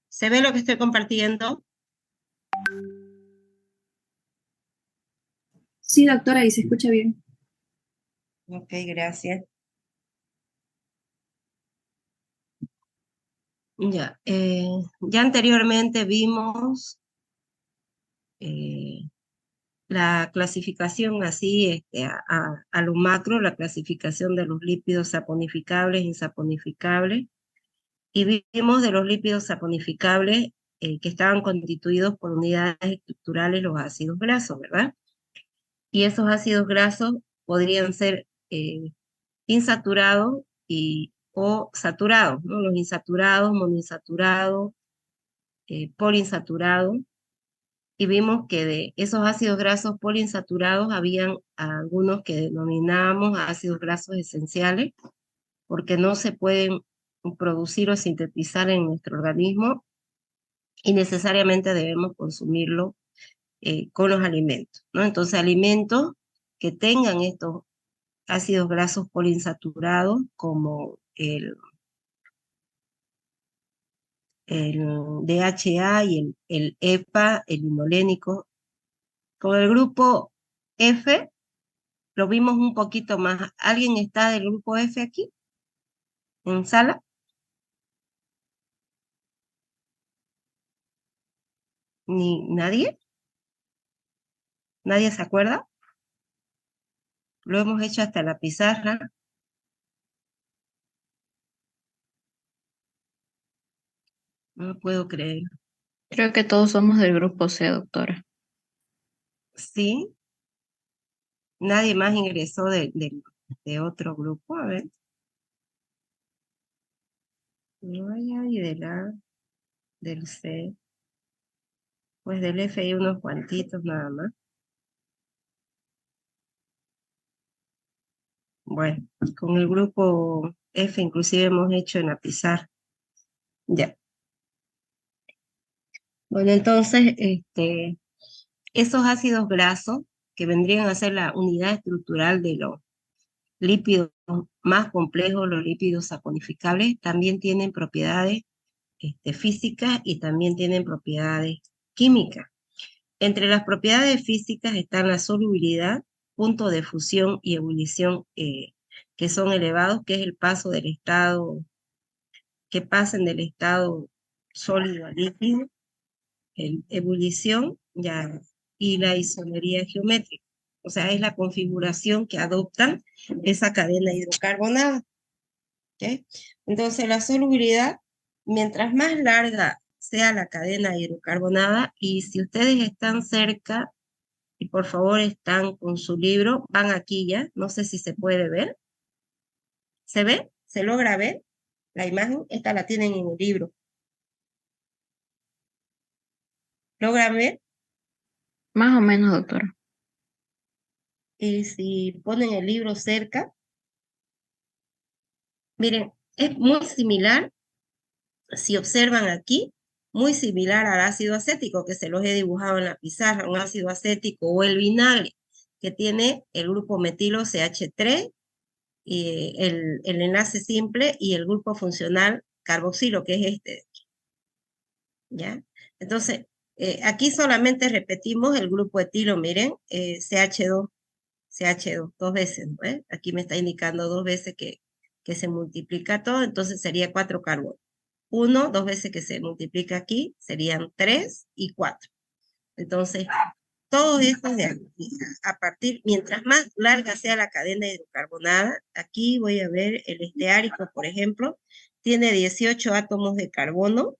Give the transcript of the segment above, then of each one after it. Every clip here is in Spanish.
¿Se ve lo que estoy compartiendo? Sí, doctora, y se escucha bien. Ok, gracias. Ya anteriormente vimos eh, la clasificación así, a lo macro, la clasificación de los lípidos saponificables e insaponificables, y vimos de los lípidos saponificables que estaban constituidos por unidades estructurales, los ácidos grasos, ¿verdad? Y esos ácidos grasos podrían ser insaturados o saturados, ¿no? Los insaturados, monoinsaturados, poliinsaturados, y vimos que de esos ácidos grasos poliinsaturados habían algunos que denominábamos ácidos grasos esenciales, porque no se pueden producir o sintetizar en nuestro organismo y necesariamente debemos consumirlo con los alimentos, ¿no? Entonces, alimentos que tengan estos ácidos grasos poliinsaturados, como el DHA y el EPA, el linolénico. Con el grupo F lo vimos un poquito más. ¿Alguien está del grupo F aquí en sala? ¿Ni nadie? ¿Nadie se acuerda? Lo hemos hecho hasta la pizarra. No lo puedo creer. Creo que todos somos del grupo C, doctora. Sí, nadie más ingresó de otro grupo. A ver. No hay nadie del C. Pues del F hay unos cuantitos nada más. Bueno, con el grupo F inclusive hemos hecho en la pizarra. Ya. Bueno, entonces, esos ácidos grasos, que vendrían a ser la unidad estructural de los lípidos más complejos, los lípidos saponificables, también tienen propiedades físicas y también tienen propiedades químicas. Entre las propiedades físicas están la solubilidad, punto de fusión y ebullición que son elevados, que es el paso del estado, que pasen del estado sólido a líquido, ebullición ya, y la isomería geométrica. O sea, es la configuración que adoptan esa cadena hidrocarbonada. ¿Okay? Entonces, la solubilidad, mientras más larga sea la cadena hidrocarbonada, y si ustedes están cerca, y por favor están con su libro, van aquí ya, no sé si se puede ver. ¿Se ve? ¿Se logra ver la imagen? Esta la tienen en el libro. ¿Logran ver? Más o menos, doctora. Y si ponen el libro cerca, miren, es muy similar, si observan aquí, muy similar al ácido acético que se los he dibujado en la pizarra, un ácido acético o el vinagre que tiene el grupo metilo CH3, y el enlace simple y el grupo funcional carboxilo, que es este, ¿ya? Entonces, aquí solamente repetimos el grupo etilo, miren, CH2, dos veces, ¿no? Aquí me está indicando dos veces que se multiplica todo, entonces sería 4 carbonos. 1, dos veces que se multiplica aquí, serían 3 y 4. Entonces, todos estos de aquí, a partir, mientras más larga sea la cadena hidrocarbonada, aquí voy a ver el esteárico, por ejemplo, tiene 18 átomos de carbono,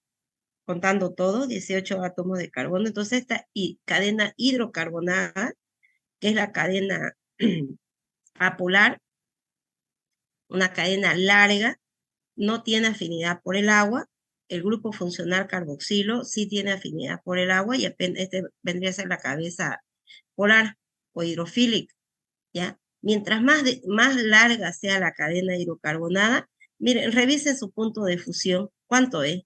contando todo, 18 átomos de carbono. Entonces, esta cadena hidrocarbonada, que es la cadena apolar, una cadena larga, no tiene afinidad por el agua. El grupo funcional carboxilo sí tiene afinidad por el agua y este vendría a ser la cabeza polar o hidrofílica, ¿ya? Mientras más larga sea la cadena hidrocarbonada, miren, revisen su punto de fusión. ¿Cuánto es?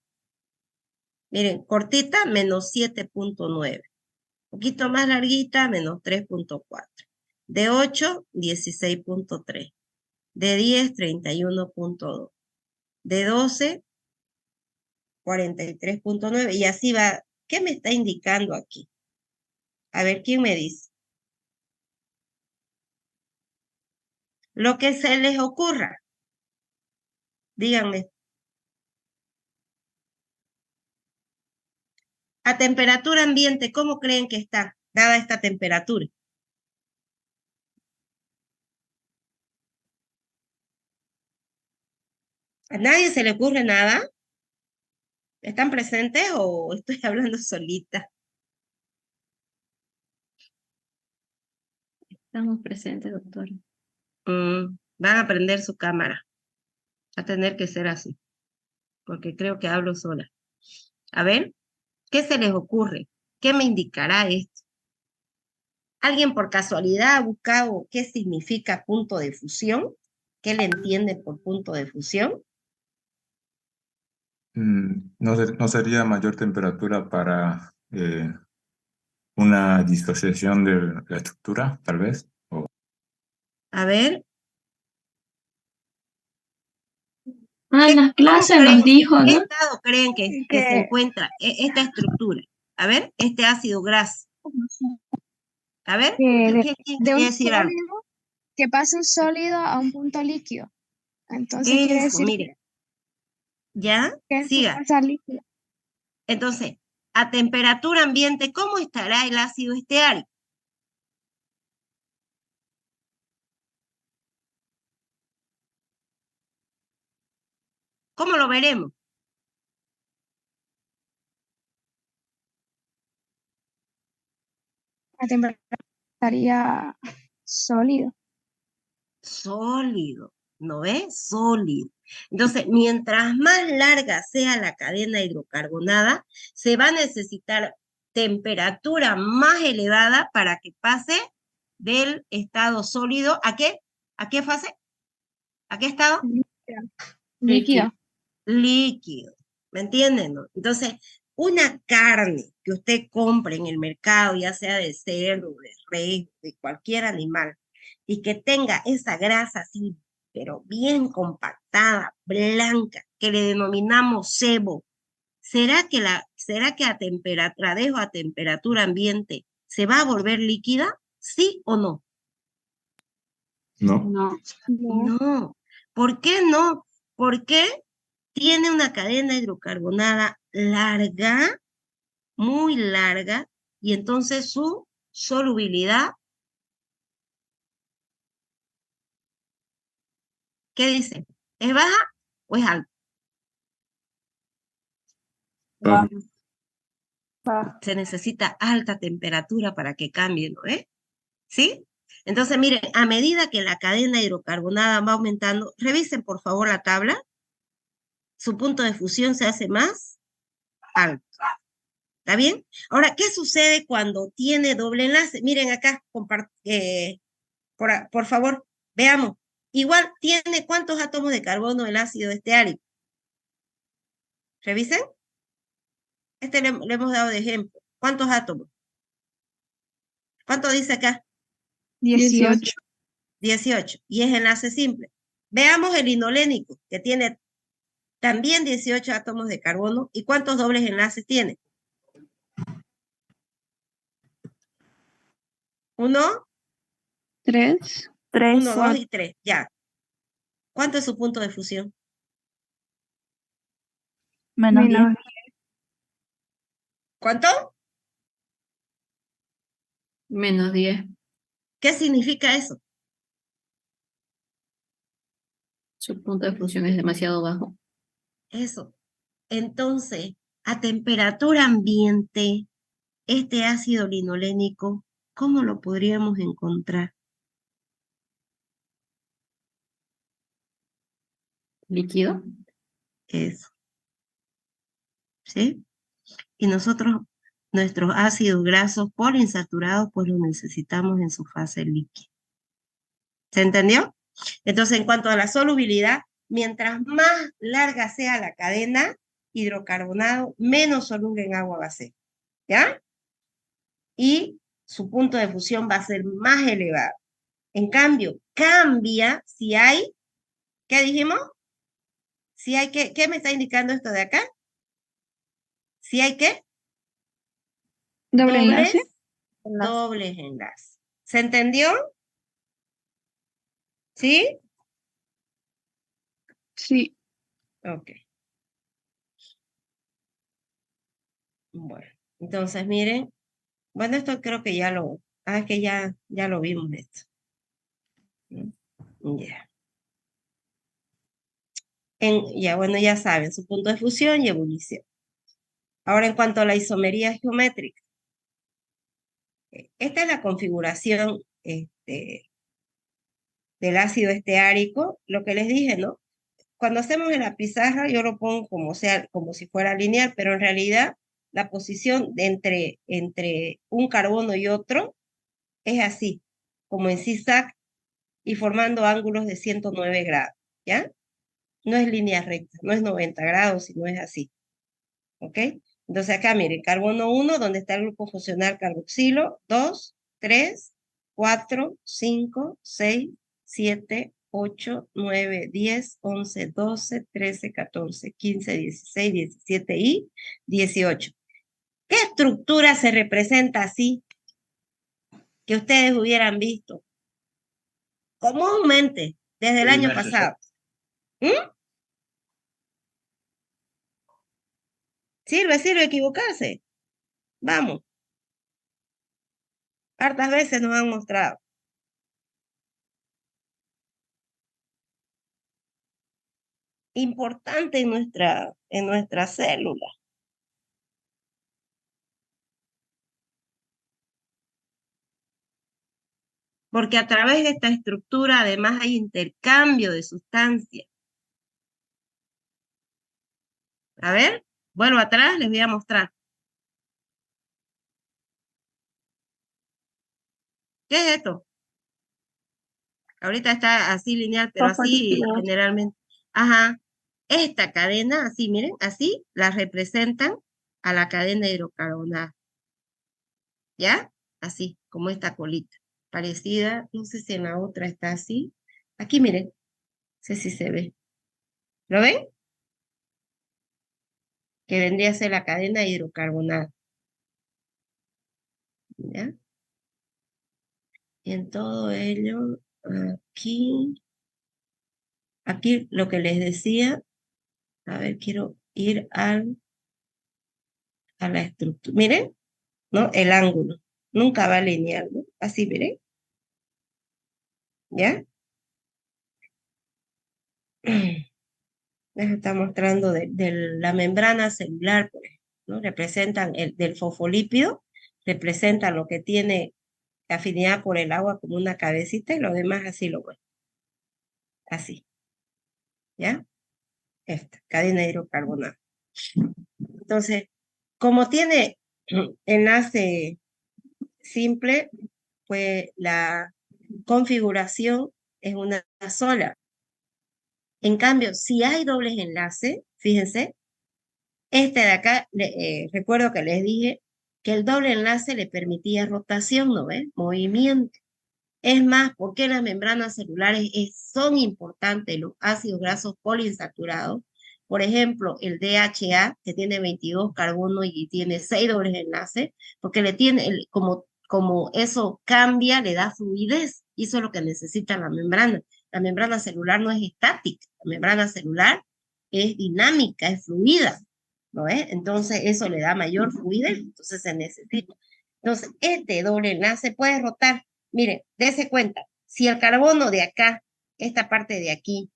Miren, cortita, menos 7.9. Poquito más larguita, menos 3.4. De 8, 16.3. De 10, 31.2. De 12, 43.9, y así va. ¿Qué me está indicando aquí? A ver, ¿quién me dice? Lo que se les ocurra. Díganme. A temperatura ambiente, ¿cómo creen que está, dada esta temperatura? ¿A nadie se le ocurre nada? ¿Están presentes o estoy hablando solita? Estamos presentes, doctora. Van a prender su cámara. Va a tener que ser así, porque creo que hablo sola. A ver, ¿qué se les ocurre? ¿Qué me indicará esto? ¿Alguien por casualidad ha buscado qué significa punto de fusión? ¿Qué le entiende por punto de fusión? No sería mayor temperatura para una disociación de la estructura, tal vez. A ver, En las ¿cómo clases creen, nos dijo, en qué ¿no? estado creen que se encuentra esta estructura? A ver, este ácido graso. A ver, ¿quién de quiere un decir algo? sólido que pasa un sólido a un punto líquido. Entonces quiere Eso, decir mire, ¿ya? que es su Siga. fase líquida. Entonces, a temperatura ambiente, ¿cómo estará el ácido esteárico? ¿Cómo lo veremos? A temperatura estaría sólido. Sólido, ¿no ves? Sólido. Entonces, mientras más larga sea la cadena hidrocarbonada, se va a necesitar temperatura más elevada para que pase del estado sólido ¿a qué? ¿A qué fase? ¿A qué estado? Líquido. Líquido. ¿Me entienden? ¿No? Entonces, una carne que usted compre en el mercado, ya sea de cerdo, de res, de cualquier animal, y que tenga esa grasa así, pero bien compactada, blanca, que le denominamos sebo, ¿será que a temperatura, dejo a temperatura ambiente, se va a volver líquida? ¿Sí o no? No. No. No. No. ¿Por qué no? Porque tiene una cadena hidrocarbonada larga, muy larga, y entonces su solubilidad, ¿qué dice? ¿Es baja o es alta? Bajo. Se necesita alta temperatura para que cambie, ¿no? ¿Sí? Entonces, miren, a medida que la cadena hidrocarbonada va aumentando, revisen por favor la tabla, su punto de fusión se hace más alto. ¿Está bien? Ahora, ¿qué sucede cuando tiene doble enlace? Miren acá, por favor, veamos. Igual tiene ¿cuántos átomos de carbono el ácido esteárico? Revisen. Le hemos dado de ejemplo. ¿Cuántos átomos? ¿Cuánto dice acá? 18. 18. Y es enlace simple. Veamos el linolénico, que tiene también 18 átomos de carbono. ¿Y cuántos dobles enlaces tiene? ¿Uno? 3. Uno, dos y tres. Ya. ¿Cuánto es su punto de fusión? Menos 10. ¿Cuánto? Menos 10. ¿Qué significa eso? Su punto de fusión es demasiado bajo. Eso. Entonces, a temperatura ambiente, este ácido linolénico, ¿cómo lo podríamos encontrar? ¿Líquido? Eso. ¿Sí? Y nosotros, nuestros ácidos grasos poliinsaturados, pues los necesitamos en su fase líquida. ¿Se entendió? Entonces, en cuanto a la solubilidad, mientras más larga sea la cadena, hidrocarbonado, menos soluble en agua va a ser. ¿Ya? Y su punto de fusión va a ser más elevado. En cambio, cambia si hay, ¿qué dijimos? Si hay ¿qué me está indicando esto de acá? ¿Sí hay qué? Doble enlace. Dobles enlaces. ¿Se entendió? ¿Sí? Sí. Ok. Bueno, entonces miren. Bueno, esto creo que ya lo... Ah, es que ya lo vimos esto. Ya. Ya, bueno, ya saben, su punto de fusión y ebullición. Ahora, en cuanto a la isomería geométrica. Esta es la configuración del ácido esteárico. Lo que les dije, ¿no? Cuando hacemos en la pizarra, yo lo pongo como si fuera lineal, pero en realidad la posición entre un carbono y otro es así, como en zigzag y formando ángulos de 109 grados, ¿ya? No es línea recta, no es 90 grados, sino es así, ¿ok? Entonces acá, miren, carbono 1, donde está el grupo funcional carboxilo, 2, 3, 4, 5, 6, 7, 8, 9, 10, 11, 12, 13, 14, 15, 16, 17 y 18. ¿Qué estructura se representa así que ustedes hubieran visto comúnmente desde el año pasado? Sirve equivocarse. Vamos, hartas veces nos han mostrado. Importante en nuestra célula. Porque a través de esta estructura además hay intercambio de sustancias. A ver, vuelvo atrás, les voy a mostrar. ¿Qué es esto? Ahorita está así lineal, pero así generalmente. Ajá. Esta cadena, así, miren, así la representan a la cadena hidrocarbonato. ¿Ya? Así, como esta colita. Parecida, no sé si en la otra está así. Aquí, miren, no sé si se ve. ¿Lo ven? Que vendría a ser la cadena hidrocarbonato. ¿Ya? Y en todo ello, aquí lo que les decía, a ver, quiero ir a la estructura. Miren, ¿no? El ángulo. Nunca va lineal, ¿no? Así, miren. ¿Ya? Les está mostrando de la membrana celular, por ejemplo, ¿no? Representan del fosfolípido, representan lo que tiene afinidad por el agua como una cabecita y lo demás así lo ven. Así. ¿Ya? Esta, cadena hidrocarbonato. Entonces, como tiene enlace simple, pues la configuración es una sola. En cambio, si hay dobles enlaces, fíjense, este de acá, recuerdo que les dije que el doble enlace le permitía rotación, ¿no ven? Movimiento. Es más, ¿por qué las membranas celulares son importantes, los ácidos grasos poliinsaturados? Por ejemplo, el DHA, que tiene 22 carbonos y tiene 6 dobles enlaces, porque le tiene, como eso cambia, le da fluidez, y eso es lo que necesita la membrana. La membrana celular no es estática, la membrana celular es dinámica, es fluida, ¿no es? Entonces, eso le da mayor fluidez, entonces se necesita. Entonces, este doble enlace puede rotar. Miren, dése cuenta, si el carbono de acá, esta parte de aquí,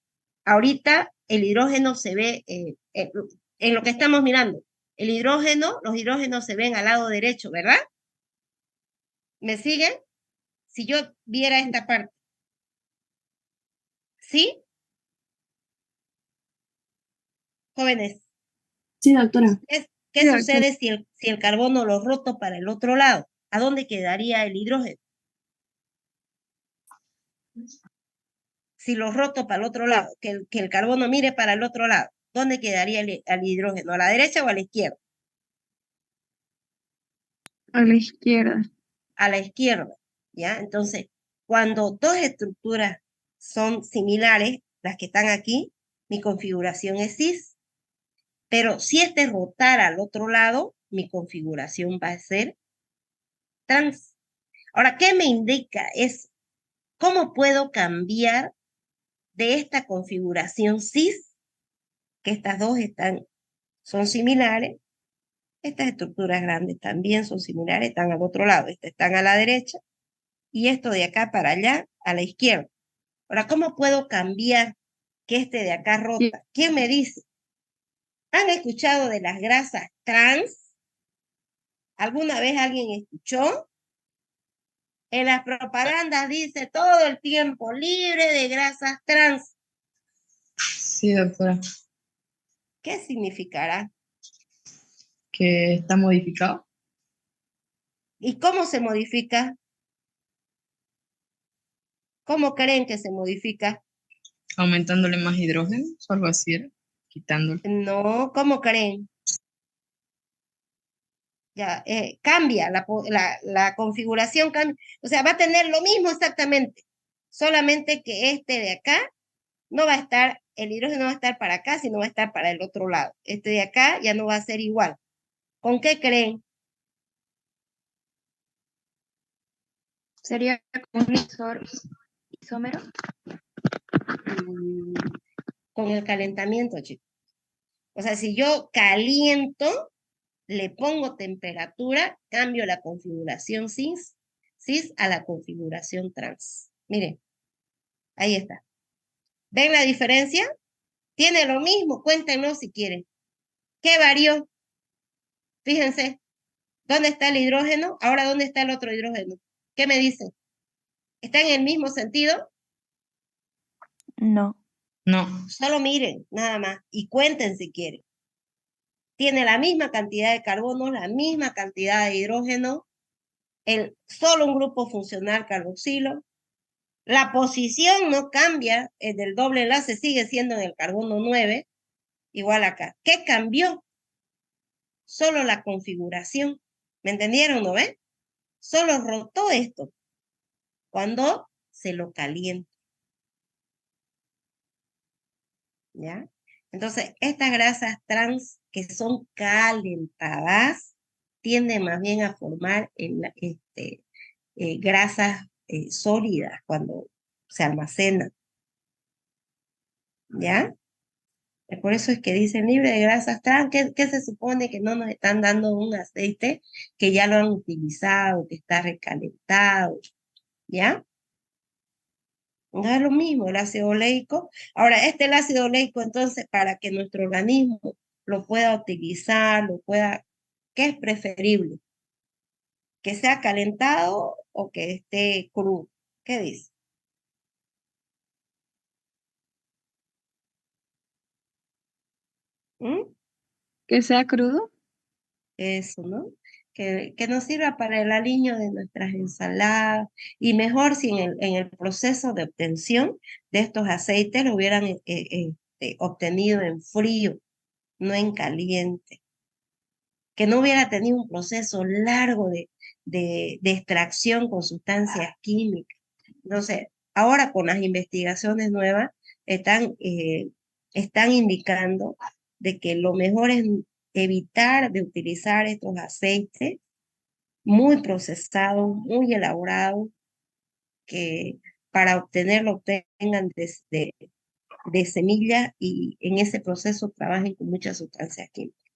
ahorita el hidrógeno se ve en lo que estamos mirando. El hidrógeno, los hidrógenos se ven al lado derecho, ¿verdad? ¿Me siguen? Si yo viera esta parte. ¿Sí? Jóvenes. Sí, doctora. ¿Qué sucede si el carbono lo roto para el otro lado? ¿A dónde quedaría el hidrógeno? Si lo roto para el otro lado, que el carbono mire para el otro lado, ¿dónde quedaría el hidrógeno? ¿A la derecha o a la izquierda? A la izquierda. A la izquierda, ¿ya? Entonces, cuando dos estructuras son similares, las que están aquí, mi configuración es cis. Pero si este rotara al otro lado, mi configuración va a ser trans. Ahora, ¿qué me indica? Es cómo puedo cambiar de esta configuración cis, que estas dos son similares. Estas estructuras grandes también son similares, están al otro lado, estas están a la derecha, y esto de acá para allá, a la izquierda. Ahora, ¿cómo puedo cambiar que este de acá rota? ¿Quién me dice? ¿Han escuchado de las grasas trans? ¿Alguna vez alguien escuchó? En las propagandas dice todo el tiempo libre de grasas trans. Sí, doctora. ¿Qué significará? Que está modificado. ¿Y cómo se modifica? ¿Cómo creen que se modifica? Aumentándole más hidrógeno, o algo así era. Quitándole. No, ¿cómo creen? Ya, cambia, la configuración cambia. O sea, va a tener lo mismo exactamente, solamente que este de acá no va a estar, el hidrógeno no va a estar para acá, sino va a estar para el otro lado. Este de acá ya no va a ser igual. ¿Con qué creen? Sería como un isómero. Con el calentamiento, chicos. O sea, si yo caliento, le pongo temperatura, cambio la configuración cis a la configuración trans. Miren, ahí está. ¿Ven la diferencia? Tiene lo mismo, cuéntenos si quieren. ¿Qué varió? Fíjense, ¿dónde está el hidrógeno? Ahora, ¿dónde está el otro hidrógeno? ¿Qué me dicen? ¿Está en el mismo sentido? No. No. Solo miren, nada más, y cuenten si quieren. Tiene la misma cantidad de carbono, la misma cantidad de hidrógeno, solo un grupo funcional carboxilo. La posición no cambia, el del doble enlace sigue siendo en el carbono 9, igual acá. ¿Qué cambió? Solo la configuración. ¿Me entendieron, no ven? Solo rotó esto cuando se lo calienta. ¿Ya? Entonces, estas grasas trans que son calentadas tienden más bien a formar grasas sólidas cuando se almacenan. ¿Ya? Por eso es que dicen libre de grasas trans, que se supone que no nos están dando un aceite que ya lo han utilizado, que está recalentado, ¿ya? No es lo mismo el ácido oleico. Ahora, el ácido oleico, entonces, para que nuestro organismo lo pueda utilizar, ¿qué es preferible? ¿Que sea calentado o que esté crudo? ¿Qué dice? ¿Mm? ¿Que sea crudo? Eso, ¿no? Que nos sirva para el aliño de nuestras ensaladas y mejor si en el proceso de obtención de estos aceites lo hubieran obtenido en frío, no en caliente, que no hubiera tenido un proceso largo de extracción con sustancias químicas. Entonces, ahora con las investigaciones nuevas están indicando de que lo mejor es evitar de utilizar estos aceites muy procesados, muy elaborados, que para obtenerlo obtengan de semillas y en ese proceso trabajen con muchas sustancias químicas.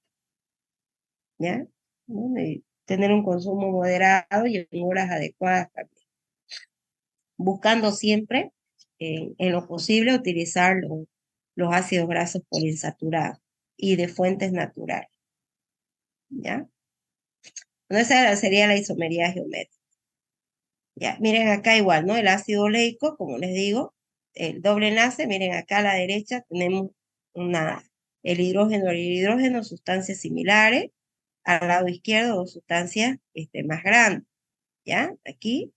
¿Ya? ¿No? Y tener un consumo moderado y en horas adecuadas también. Buscando siempre, en lo posible, utilizar los ácidos grasos poliinsaturados y de fuentes naturales. ¿Ya? Entonces, esa sería la isomería geométrica. Ya, miren acá igual, ¿no? El ácido oleico, como les digo, el doble enlace, miren acá a la derecha tenemos el hidrógeno, sustancias similares, al lado izquierdo dos sustancias más grandes, ¿ya? Aquí,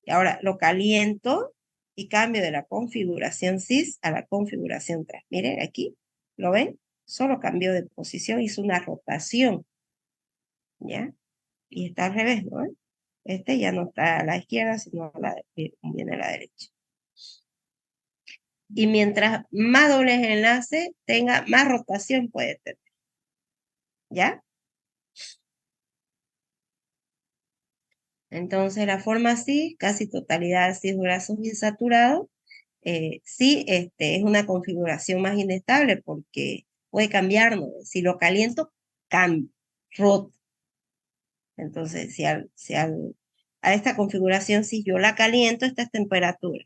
y ahora lo caliento y cambio de la configuración cis a la configuración trans. Miren aquí, ¿lo ven? Solo cambió de posición, hizo una rotación, ¿ya? Y está al revés, ¿no? Este ya no está a la izquierda, sino viene a la derecha. Y mientras más dobles enlaces tenga, más rotación puede tener. ¿Ya? Entonces la forma sí, casi totalidad de ácidos grasos insaturados, sí es una configuración más inestable porque puede cambiar, ¿no? Si lo caliento, cambia, rota. Entonces, a esta configuración, si yo la caliento, esta temperatura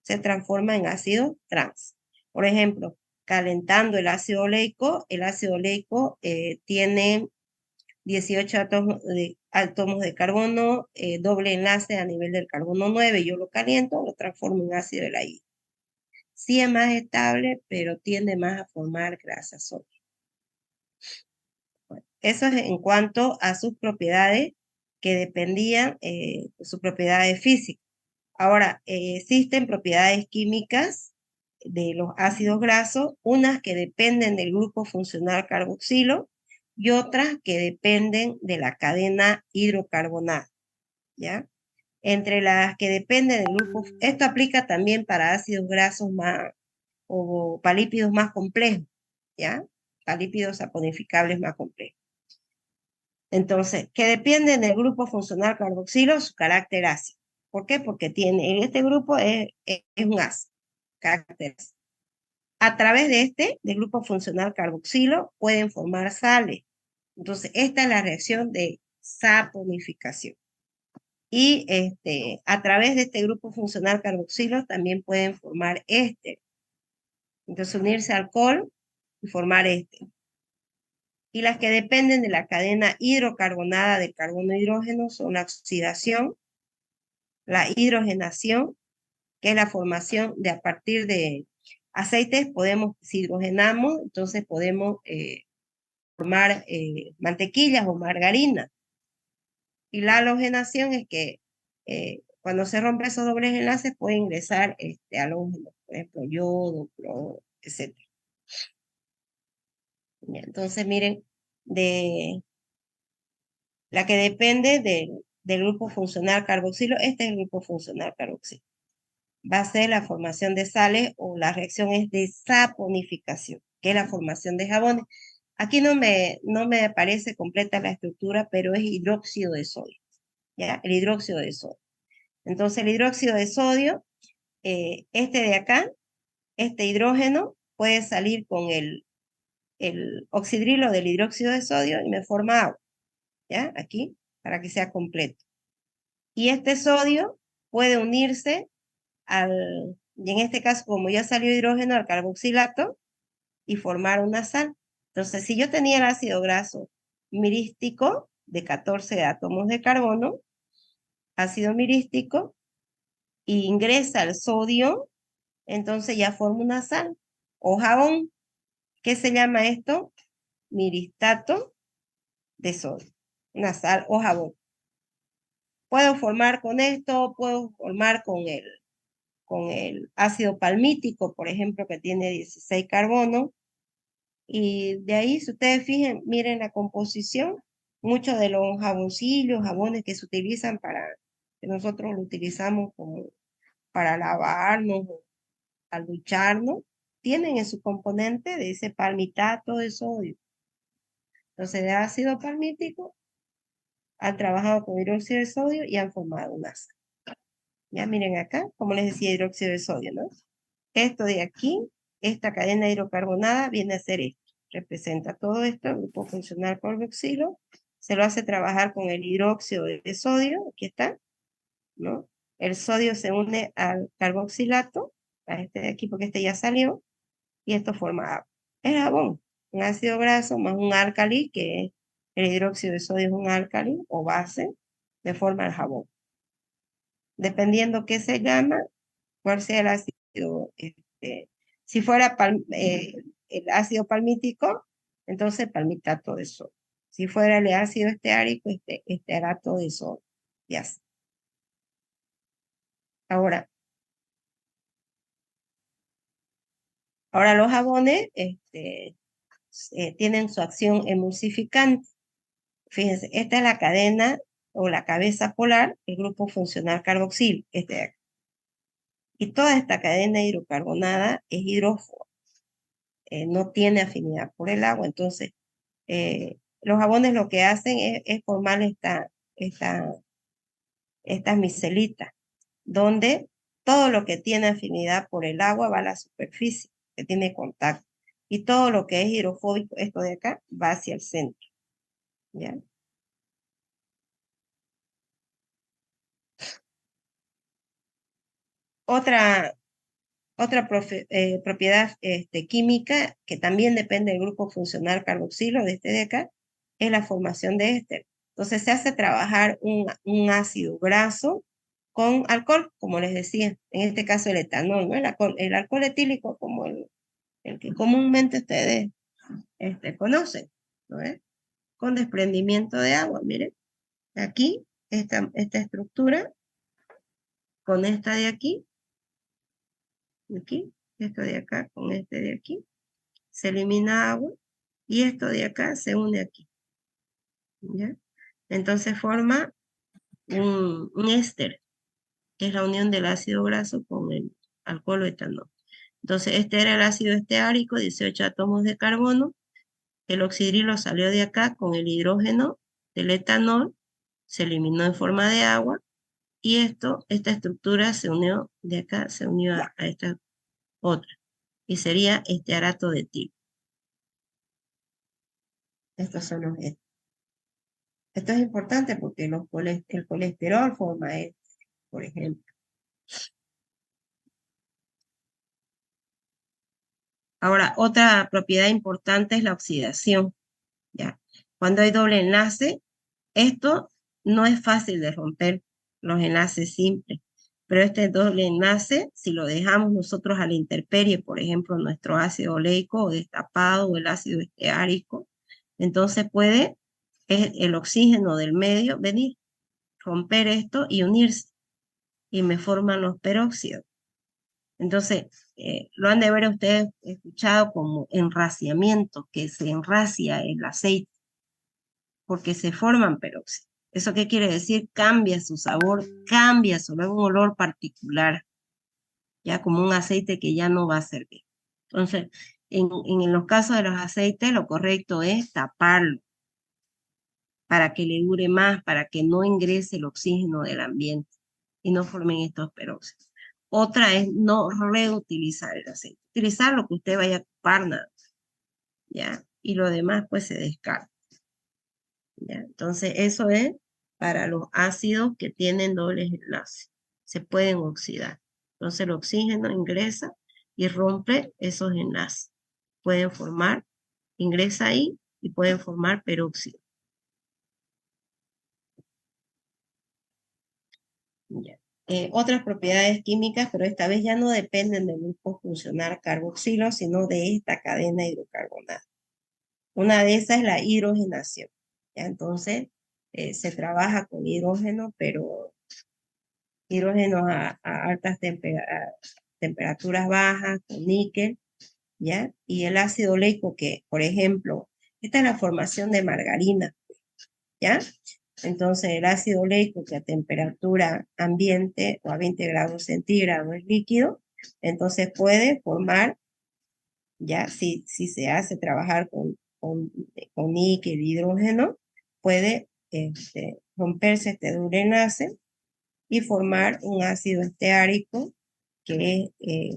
se transforma en ácido trans. Por ejemplo, calentando el ácido oleico tiene 18 átomos de carbono, doble enlace a nivel del carbono 9. Yo lo caliento, lo transformo en ácido de la hidro. Sí es más estable, pero tiende más a formar grasas sólidas. Bueno, eso es en cuanto a sus propiedades que dependían de sus propiedades físicas. Ahora, existen propiedades químicas de los ácidos grasos, unas que dependen del grupo funcional carboxilo y otras que dependen de la cadena hidrocarbonada, ¿ya? Entre las que dependen del grupo, esto aplica también para ácidos grasos más, o para lípidos más complejos, ¿ya? Para lípidos saponificables más complejos. Entonces, que dependen del grupo funcional carboxilo, su carácter ácido. ¿Por qué? Porque en este grupo es un ácido, carácter ácido. A través del grupo funcional carboxilo, pueden formar sales. Entonces, esta es la reacción de saponificación. Y a través de este grupo funcional carboxilo también pueden formar éster. Entonces, unirse al alcohol y formar éster. Y las que dependen de la cadena hidrocarbonada del carbono-hidrógeno son la oxidación, la hidrogenación, que es la formación de a partir de aceites, si hidrogenamos, entonces podemos formar mantequillas o margarina. Y la halogenación es que cuando se rompen esos dobles enlaces puede ingresar halógenos, por ejemplo, yodo, cloro, etc. Entonces, miren, de la que depende del grupo funcional carboxilo, este es el grupo funcional carboxilo. Va a ser la formación de sales o la reacción es de saponificación, que es la formación de jabones. Aquí no me aparece completa la estructura, pero es hidróxido de sodio, ¿ya? El hidróxido de sodio. Entonces, el hidróxido de sodio, este de acá, este hidrógeno, puede salir con el oxidrilo del hidróxido de sodio y me forma agua, ¿ya? Aquí, para que sea completo. Y este sodio puede unirse y en este caso, como ya salió hidrógeno, al carboxilato y formar una sal. Entonces, si yo tenía el ácido graso mirístico de 14 átomos de carbono, ácido mirístico, y ingresa el sodio, entonces ya forma una sal o jabón. ¿Qué se llama esto? Miristato de sodio, una sal o jabón. Puedo formar con esto, puedo formar con el ácido palmítico, por ejemplo, que tiene 16 carbonos. Y de ahí, si ustedes fijen, miren la composición, muchos de los jaboncillos, jabones que se utilizan que nosotros lo utilizamos como para lavarnos, al ducharnos, tienen en su componente de ese palmitato de sodio. Entonces, de ácido palmítico, han trabajado con hidróxido de sodio y han formado una sal. Ya miren acá, como les decía, hidróxido de sodio, ¿no? Esto de aquí, esta cadena hidrocarbonada viene a ser esto. Representa todo esto, el grupo funcional carboxilo. Se lo hace trabajar con el hidróxido de sodio, aquí está, ¿no? El sodio se une al carboxilato, a este de aquí porque este ya salió, y esto forma agua. Es jabón, un ácido graso más un álcali, que es el hidróxido de sodio es un álcali o base, de forma el jabón. Dependiendo qué se llama, cuál sea el ácido, si fuera el ácido palmítico, entonces palmitato de sodio. Si fuera el ácido esteárico, estearato de sodio. Ya está. Ahora los jabones tienen su acción emulsificante. Fíjense, esta es la cadena o la cabeza polar, el grupo funcional carboxilo, este de acá. Y toda esta cadena hidrocarbonada es hidrófoba. No tiene afinidad por el agua, entonces los jabones lo que hacen es formar estas micelitas, donde todo lo que tiene afinidad por el agua va a la superficie, que tiene contacto. Y todo lo que es hidrofóbico, esto de acá, va hacia el centro. ¿Ya? Otra propiedad química que también depende del grupo funcional carboxilo, de este de acá, es la formación de éster. Entonces se hace trabajar un ácido graso con alcohol, como les decía, en este caso el etanol, ¿no? El alcohol etílico como el que comúnmente ustedes conocen, ¿no es? Con desprendimiento de agua, miren, aquí esta estructura con esta de aquí, esto de acá con este de aquí, se elimina agua y esto de acá se une aquí, ¿ya? Entonces forma un éster, que es la unión del ácido graso con el alcohol o etanol. Entonces este era el ácido esteárico, 18 átomos de carbono, el oxidrilo salió de acá con el hidrógeno del etanol, se eliminó en forma de agua, y esta estructura se unió de acá, se unió a esta otra, y sería estearato de etilo. Estos son los ésteres. Esto es importante porque el colesterol forma éster, por ejemplo. Ahora, otra propiedad importante es la oxidación, ¿ya? Cuando hay doble enlace, esto no es fácil de romper, los enlaces simples, pero este doble enlace, si lo dejamos nosotros a la intemperie, por ejemplo, nuestro ácido oleico o destapado o el ácido esteárico, entonces puede el oxígeno del medio venir, romper esto y unirse, y me forman los peróxidos. Entonces, lo han de ver ustedes escuchado como enraciamiento, que se enracia el aceite, porque se forman peróxidos. ¿Eso qué quiere decir? Cambia su sabor, cambia su olor, un olor particular, ya como un aceite que ya no va a servir. Entonces, en los casos de los aceites, lo correcto es taparlo para que le dure más, para que no ingrese el oxígeno del ambiente y no formen estos peróxidos. Otra es no reutilizar el aceite. Utilizar lo que usted vaya a ocupar, nada, ¿ya? Y lo demás pues se descarta, ¿ya? Entonces eso es para los ácidos que tienen dobles enlaces. Se pueden oxidar. Entonces el oxígeno ingresa y rompe esos enlaces. Pueden formar, ingresa ahí y pueden formar peróxido. Ya. Otras propiedades químicas, pero esta vez ya no dependen del grupo funcional carboxilo, sino de esta cadena hidrocarbonada. Una de esas es la hidrogenación. ¿Ya? Entonces, se trabaja con hidrógeno, pero hidrógeno a altas temperaturas bajas, con níquel, ¿ya? Y el ácido oleico, que, por ejemplo, esta es la formación de margarina, ¿ya? Entonces, el ácido oleico que a temperatura ambiente o a 20 grados centígrados es líquido, entonces puede formar, ya si se hace trabajar con níquel e hidrógeno, puede romperse este doble enlace y formar un ácido esteárico, que es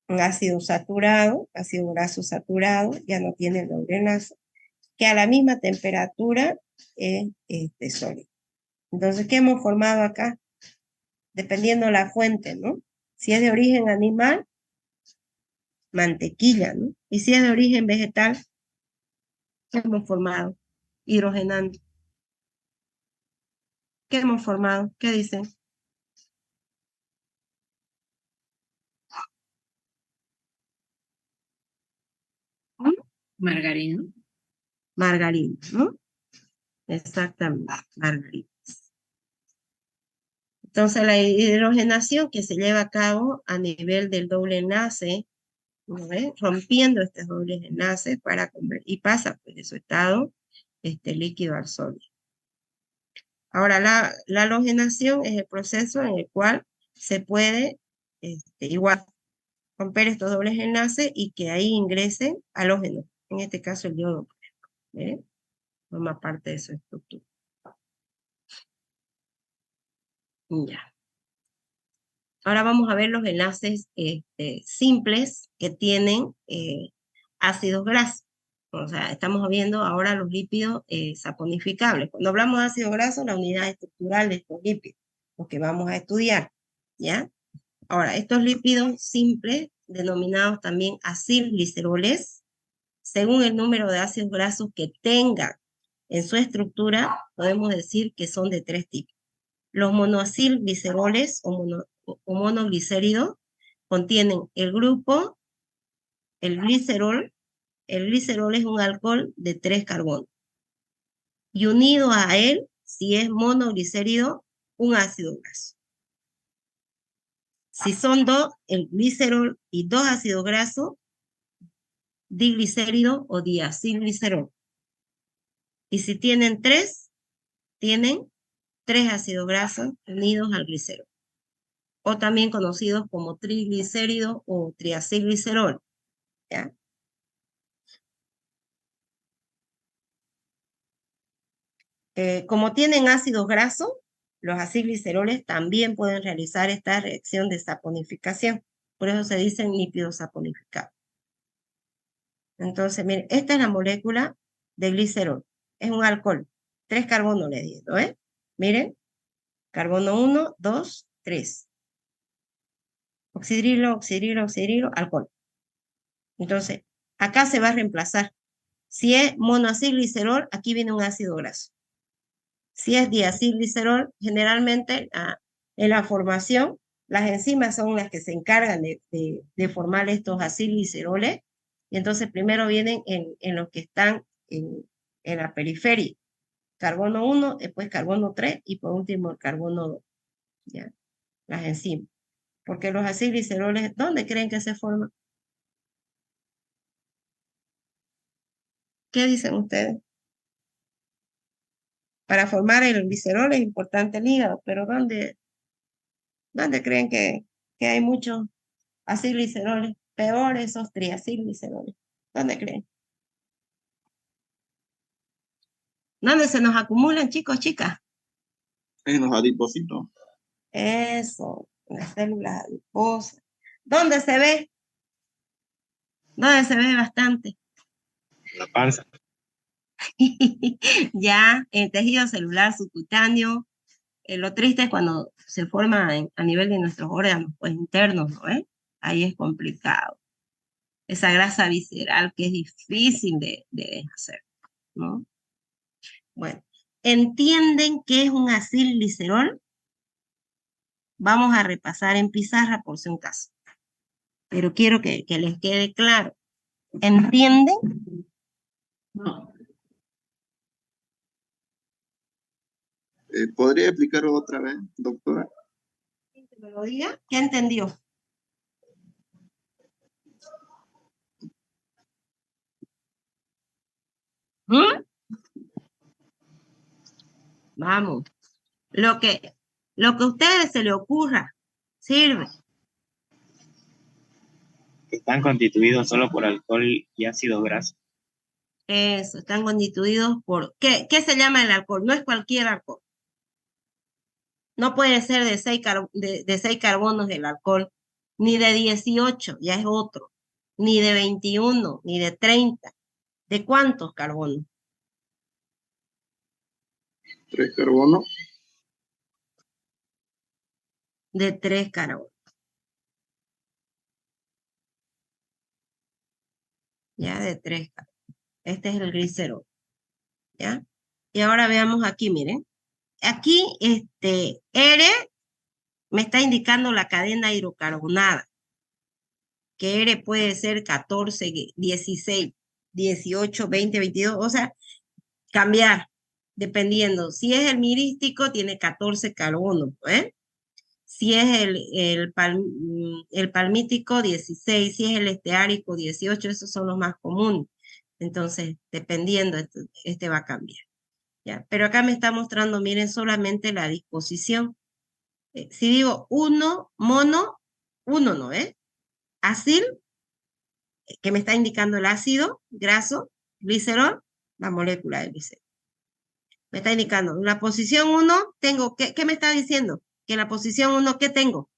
un ácido saturado, ácido graso saturado, ya no tiene el doble enlace, que a la misma temperatura es sólido. Entonces, ¿qué hemos formado acá? Dependiendo la fuente, ¿no? Si es de origen animal, mantequilla, ¿no? Y si es de origen vegetal, ¿qué hemos formado? Hidrogenando. ¿Qué hemos formado? ¿Qué dicen? Margarina. Margarina, ¿no? Exactamente, margarina. Entonces, la hidrogenación que se lleva a cabo a nivel del doble enlace, ¿no ves? Rompiendo estos dobles enlaces para y pasa pues, de su estado líquido al sólido. Ahora, la halogenación es el proceso en el cual se puede igual romper estos dobles enlaces y que ahí ingresen halógenos, en este caso el yodo. Forma parte de su estructura. Ya. Ahora vamos a ver los enlaces simples que tienen ácidos grasos. O sea, estamos viendo ahora los lípidos saponificables. Cuando hablamos de ácidos grasos, la unidad estructural de estos lípidos, los que vamos a estudiar, ¿ya? Ahora, estos lípidos simples, denominados también acilgliceroles, según el número de ácidos grasos que tengan en su estructura, podemos decir que son de tres tipos. Los monoacilgliceroles o monoglicéridos contienen el grupo, el glicerol. El glicerol es un alcohol de 3 carbonos. Y unido a él, si es monoglicérido, un ácido graso. Si son dos, el glicerol y 2 ácidos grasos, diglicérido o diacilglicerol. Y si tienen 3, tienen 3 ácidos grasos unidos al glicerol. O también conocidos como triglicérido o triacilglicerol. ¿Ya? Como tienen ácidos grasos, los acilgliceroles también pueden realizar esta reacción de saponificación. Por eso se dicen lípidos saponificados. Entonces, miren, esta es la molécula de glicerol. Es un alcohol. 3 carbonos le di, ¿no es? Miren, carbono 1, 2, 3. Oxidrilo, oxidrilo, oxidrilo, alcohol. Entonces, acá se va a reemplazar. Si es monoacilglicerol, aquí viene un ácido graso. Si es diacilglicerol, generalmente en la formación, las enzimas son las que se encargan de formar estos acilgliceroles. Y entonces primero vienen en los que están en la periferia. Carbono 1, después carbono 3 y por último el carbono 2. ¿Ya? Las enzimas. Porque los acilgliceroles, ¿dónde creen que se forman? ¿Qué dicen ustedes? Para formar el glicerol es importante el hígado, pero ¿dónde creen que hay muchos acilgliceroles? Peor esos triacilgliceroles. ¿Dónde creen? ¿Dónde se nos acumulan, chicos, chicas? En los adipocitos. Eso, en las células adiposas. ¿Dónde se ve? ¿Dónde se ve bastante? La panza. Ya, en tejido celular subcutáneo. Lo triste es cuando se forma a nivel de nuestros órganos pues, internos, ¿no? Ahí es complicado. Esa grasa visceral que es difícil de deshacer, ¿no? Bueno, ¿entienden qué es un acilglicerol? Vamos a repasar en pizarra por si un caso. Pero quiero que les quede claro. ¿Entienden? No. ¿Podría explicarlo otra vez, doctora? Que me lo diga. ¿Qué entendió? ¿Mm? Vamos. Lo que a ustedes se les ocurra, sirve. Están constituidos solo por alcohol y ácido graso. Eso, están constituidos por... ¿Qué se llama el alcohol? No es cualquier alcohol. No puede ser de 6 carbonos el alcohol, ni de 18, ya es otro, ni de 21, ni de 30. ¿De cuántos carbonos? 3 carbonos. De 3 carbonos. Ya, de 3 carbonos. Este es el glicerol. ¿Ya? Y ahora veamos aquí, miren. Aquí, R me está indicando la cadena hidrocarbonada. Que R puede ser 14, 16, 18, 20, 22. O sea, cambiar, dependiendo. Si es el mirístico, tiene 14 carbonos, ¿eh? Si es el palmítico, 16. Si es el esteárico, 18. Esos son los más comunes. Entonces, dependiendo, este va a cambiar. ¿Ya? Pero acá me está mostrando, miren, solamente la disposición. Si digo 1, mono, 1 no, ¿eh? Acil, que me está indicando el ácido graso, glicerol, la molécula del glicero. Me está indicando, en la posición 1 tengo, ¿qué me está diciendo? Que en la posición 1, ¿qué tengo?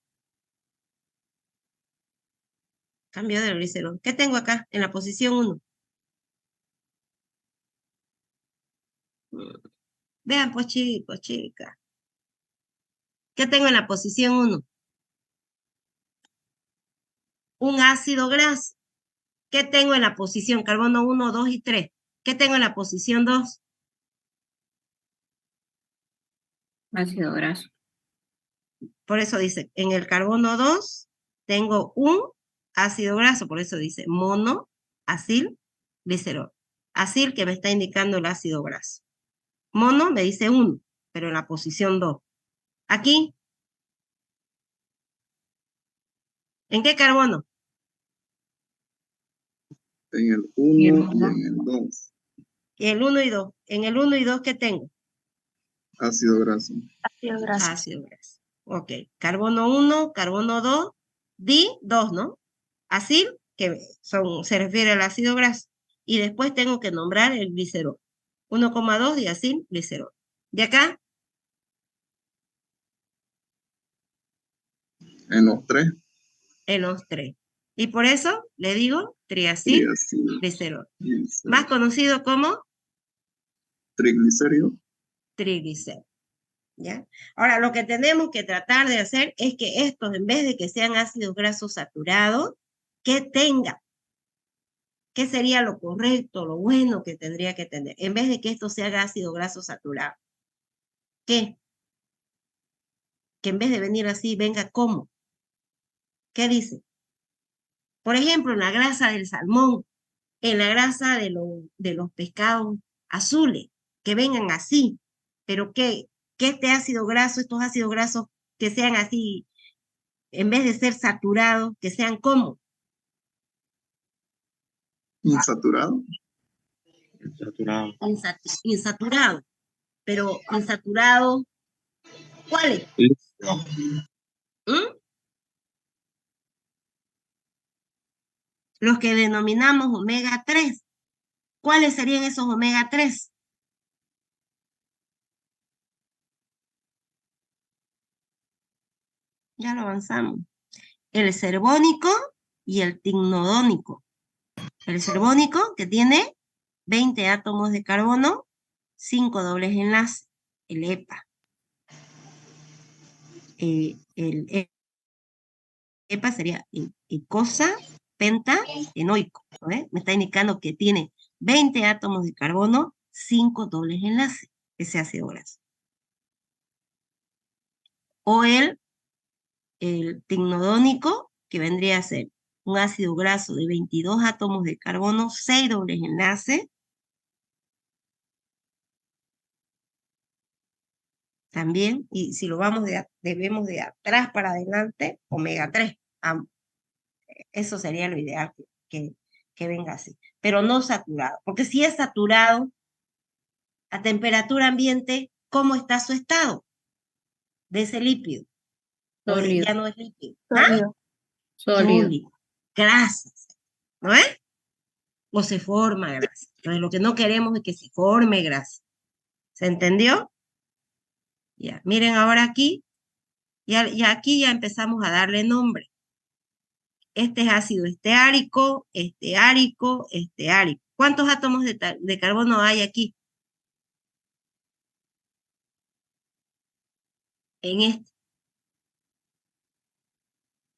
Cambio del glicero. ¿Qué tengo acá en la posición 1? Vean, pues chicos, chicas. ¿Qué tengo en la posición 1? Un ácido graso. ¿Qué tengo en la posición? Carbono 1, 2 y 3. ¿Qué tengo en la posición 2? Ácido graso. Por eso dice, en el carbono 2 tengo un ácido graso, por eso dice monoacil glicerol. Acil que me está indicando el ácido graso. Mono me dice 1, pero en la posición 2. Aquí, ¿en qué carbono? En el 1 y en el 2. En el 1 y 2. En el 1 y 2, ¿qué tengo? Ácido graso. Ácido graso. Ácido graso. Ok, carbono 1, carbono 2, di 2, ¿no? Acil, que se refiere al ácido graso. Y después tengo que nombrar el glicerol. 1,2 diacil glicerol. De acá, En los 3. en los 3. Y por eso le digo triacil Triacil. glicerol. Glicerol. Más conocido como Triglicérido. triglicérido. ¿Ya? Ahora, lo que tenemos que tratar de hacer es que estos, en vez de que sean ácidos grasos saturados, que tengan. ¿Qué sería lo correcto, lo bueno que tendría que tener? En vez de que esto sea ácido graso saturado. ¿Qué? Que en vez de venir así, venga como. ¿Qué dice? Por ejemplo, en la grasa del salmón, en la grasa de los pescados azules, que vengan así. Pero que este ácido graso, estos ácidos grasos, que sean así, en vez de ser saturados, que sean como. Insaturado. Saturado. Insaturado. Pero insaturado, ¿cuáles? ¿Mm? Los que denominamos omega 3. ¿Cuáles serían esos omega 3? Ya lo avanzamos. El cerbónico y el tignodónico. El cerbónico, que tiene 20 átomos de carbono, 5 dobles enlaces, el EPA. El EPA sería eicosa pentaenoico. ¿No? Me está indicando que tiene 20 átomos de carbono, 5 dobles enlaces, ese ácido graso. O el tignodónico, que vendría a ser un ácido graso de 22 átomos de carbono, 6 dobles enlaces. También, y si lo vamos vemos de atrás para adelante, omega 3. Eso sería lo ideal que venga así. Pero no saturado, porque si es saturado, a temperatura ambiente, ¿cómo está su estado de ese lípido? Sólido. Ya no es líquido. Sólido. Sólido. Grasas, ¿no es? O se forma grasa. Entonces, lo que no queremos es que se forme grasa. ¿Se entendió? Ya, miren ahora aquí, ya aquí ya empezamos a darle nombre. Este es ácido esteárico, esteárico, esteárico. ¿Cuántos átomos de carbono hay aquí? En este.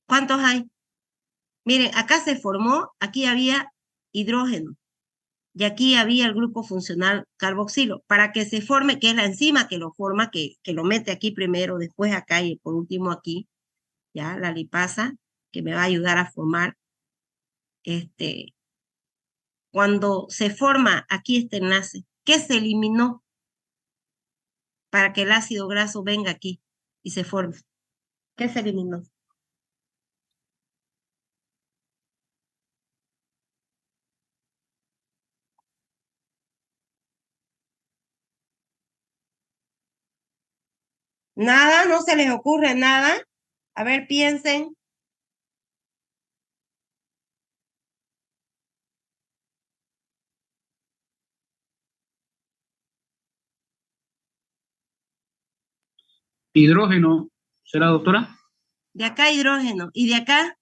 ¿Cuántos hay? Miren, acá se formó, aquí había hidrógeno. Y aquí había el grupo funcional carboxilo. Para que se forme, que es la enzima que lo forma, que lo mete aquí primero, después acá y por último aquí, ya, la lipasa, que me va a ayudar a formar, cuando se forma aquí este enlace, ¿qué se eliminó para que el ácido graso venga aquí y se forme? ¿Qué se eliminó? Nada, no se les ocurre nada. A ver, piensen. Hidrógeno, ¿será, doctora? De acá hidrógeno. ¿Y de acá?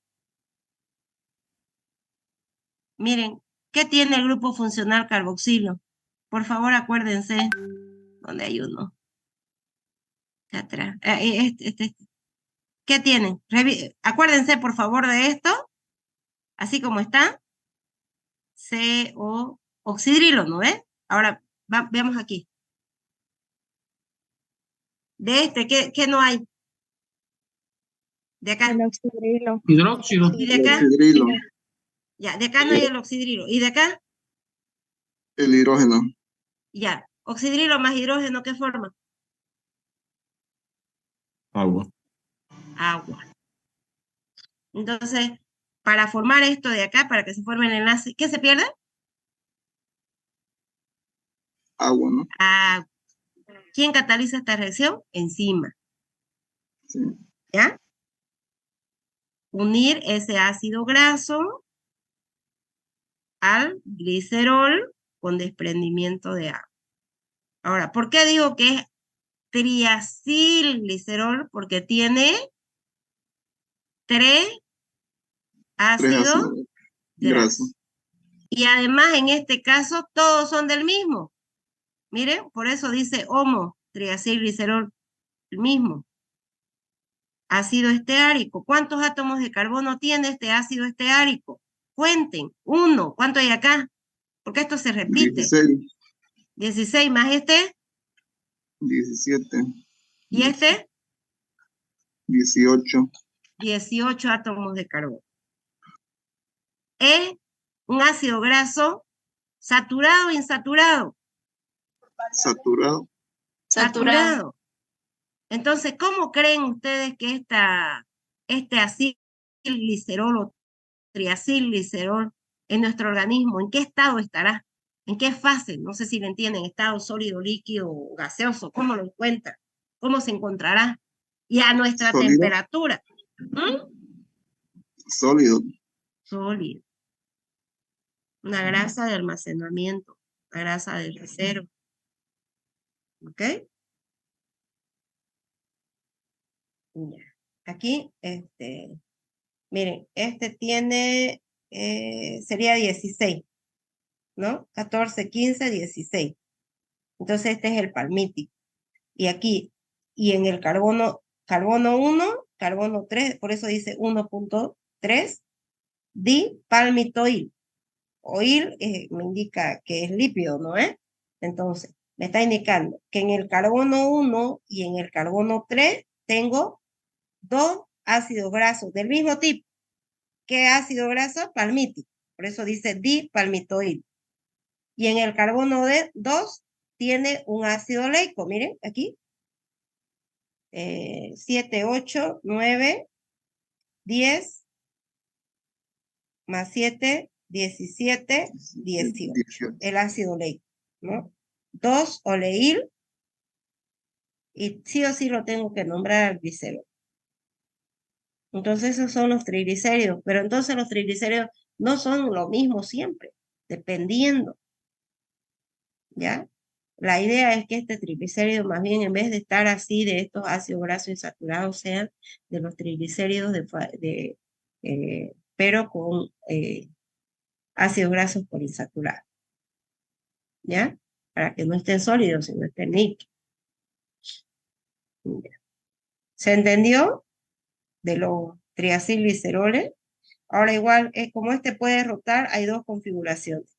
Miren, ¿qué tiene el grupo funcional carboxilo? Por favor, acuérdense. ¿Dónde hay uno? Acá atrás. Este. ¿Qué tiene? Acuérdense, por favor, de esto. Así como está. CO, oxidrilo, ¿no ves? Ahora, veamos aquí. De este, ¿qué no hay? De acá. El oxidrilo. Hidróxido. ¿Y de acá? Oxidrilo. Ya, de acá no hay el oxidrilo. ¿Y de acá? El hidrógeno. Ya. Oxidrilo más hidrógeno, ¿qué forma? Agua. Agua. Entonces, para formar esto de acá, para que se forme el enlace, ¿qué se pierde? Agua, ¿no? Agua. ¿Quién cataliza esta reacción? Enzima. Sí. ¿Ya? Unir ese ácido graso al glicerol con desprendimiento de agua. Ahora, ¿por qué digo que es triacilglicerol? Porque tiene 3 Tres ácidos ácidos grasos. grasos. Y además, en este caso, todos son del mismo. Miren, por eso dice homo triacilglicerol, el mismo. Ácido esteárico. ¿Cuántos átomos de carbono tiene este ácido esteárico? Cuenten. 1. ¿Cuánto hay acá? Porque esto se repite. 16, 16 más este. 17, ¿Y este? 18. 18 átomos de carbono. Es un ácido graso saturado o insaturado. Saturado. Saturado. Entonces, ¿cómo creen ustedes que este acilglicerol o triacilglicerol en nuestro organismo, en qué estado estará? ¿En qué fase? No sé si lo entienden, estado sólido, líquido o gaseoso. ¿Cómo lo encuentran? ¿Cómo se encontrará? Y a nuestra Sólido. temperatura. Sólido. Sólido. Una grasa de almacenamiento, una grasa de reserva. ¿Ok? Ya. Aquí, miren, este tiene, sería 16, ¿no? 14, 15, 16. Entonces este es el palmítico. Y aquí, y en el carbono 1, carbono 3, por eso dice 1.3, dipalmitoil. Oil me indica que es lípido, ¿no es? Entonces, me está indicando que en el carbono 1 y en el carbono 3 tengo 2 ácidos grasos del mismo tipo. ¿Qué ácido graso? Palmítico. Por eso dice dipalmitoil. Y en el carbono 2 tiene un ácido leico. Miren, aquí. 7, 8, 9, 10, más 7, 17, 18. El ácido leico, ¿no? 2 oleil. Y sí o sí lo tengo que nombrar al glicerol. Entonces esos son los triglicéridos. Pero entonces los triglicéridos no son lo mismo siempre, dependiendo. ¿Ya? La idea es que este triglicérido, más bien, en vez de estar así de estos ácidos grasos insaturados, sean de los triglicéridos pero con ácidos grasos poliinsaturados. ¿Ya? Para que no estén sólidos, sino estén líquidos. ¿Se entendió? De los triacilgliceroles. Ahora igual, como este puede rotar, hay 2 configuraciones.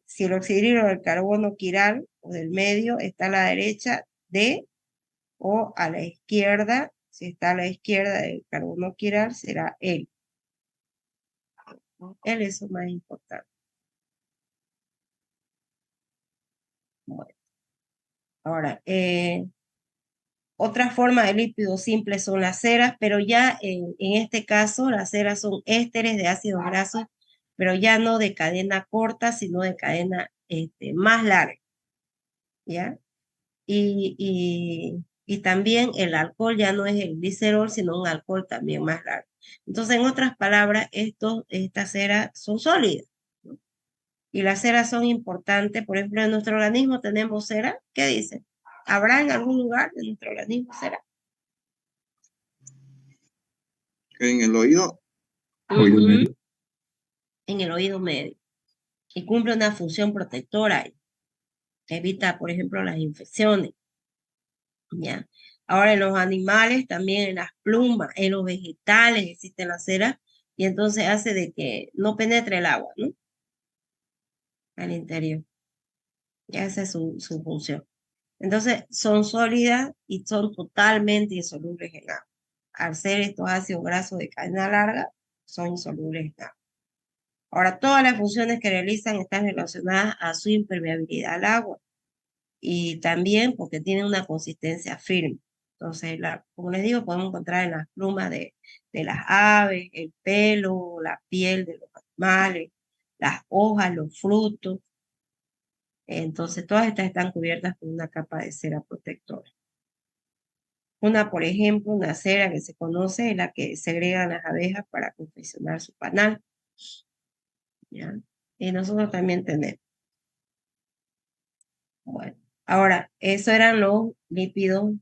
Si el oxidrilo del carbono quiral o del medio está a la derecha de o a la izquierda, si está a la izquierda del carbono quiral, será él. Él es lo más importante. Bueno. Ahora, otra forma de lípidos simples son las ceras, pero ya en este caso las ceras son ésteres de ácidos grasos, pero ya no de cadena corta, sino de cadena más larga. ¿Ya? Y también el alcohol ya no es el glicerol, sino un alcohol también más largo. Entonces, en otras palabras, estas ceras son sólidas, ¿no? Y las ceras son importantes. Por ejemplo, en nuestro organismo tenemos cera. ¿Qué dice? ¿Habrá en algún lugar de nuestro organismo cera? En el oído, Oído Ujú, medio. en el oído medio. Y cumple una función protectora. Evita, por ejemplo, las infecciones. ¿Ya? Ahora en los animales, también en las plumas, en los vegetales existen las ceras y entonces hace de que no penetre el agua, ¿no? Al interior. Ya esa es su función. Entonces son sólidas y son totalmente insolubles en agua. Al ser estos ácidos grasos de cadena larga, son insolubles en agua. Ahora, todas las funciones que realizan están relacionadas a su impermeabilidad al agua y también porque tienen una consistencia firme. Entonces, como les digo, podemos encontrar en las plumas de las aves, el pelo, la piel de los animales, las hojas, los frutos. Entonces, todas estas están cubiertas con una capa de cera protectora. Una, por ejemplo, una cera que se conoce es la que segregan las abejas para confeccionar su panal. ¿Ya? Y nosotros también tenemos. Bueno, ahora, eso eran los lípidos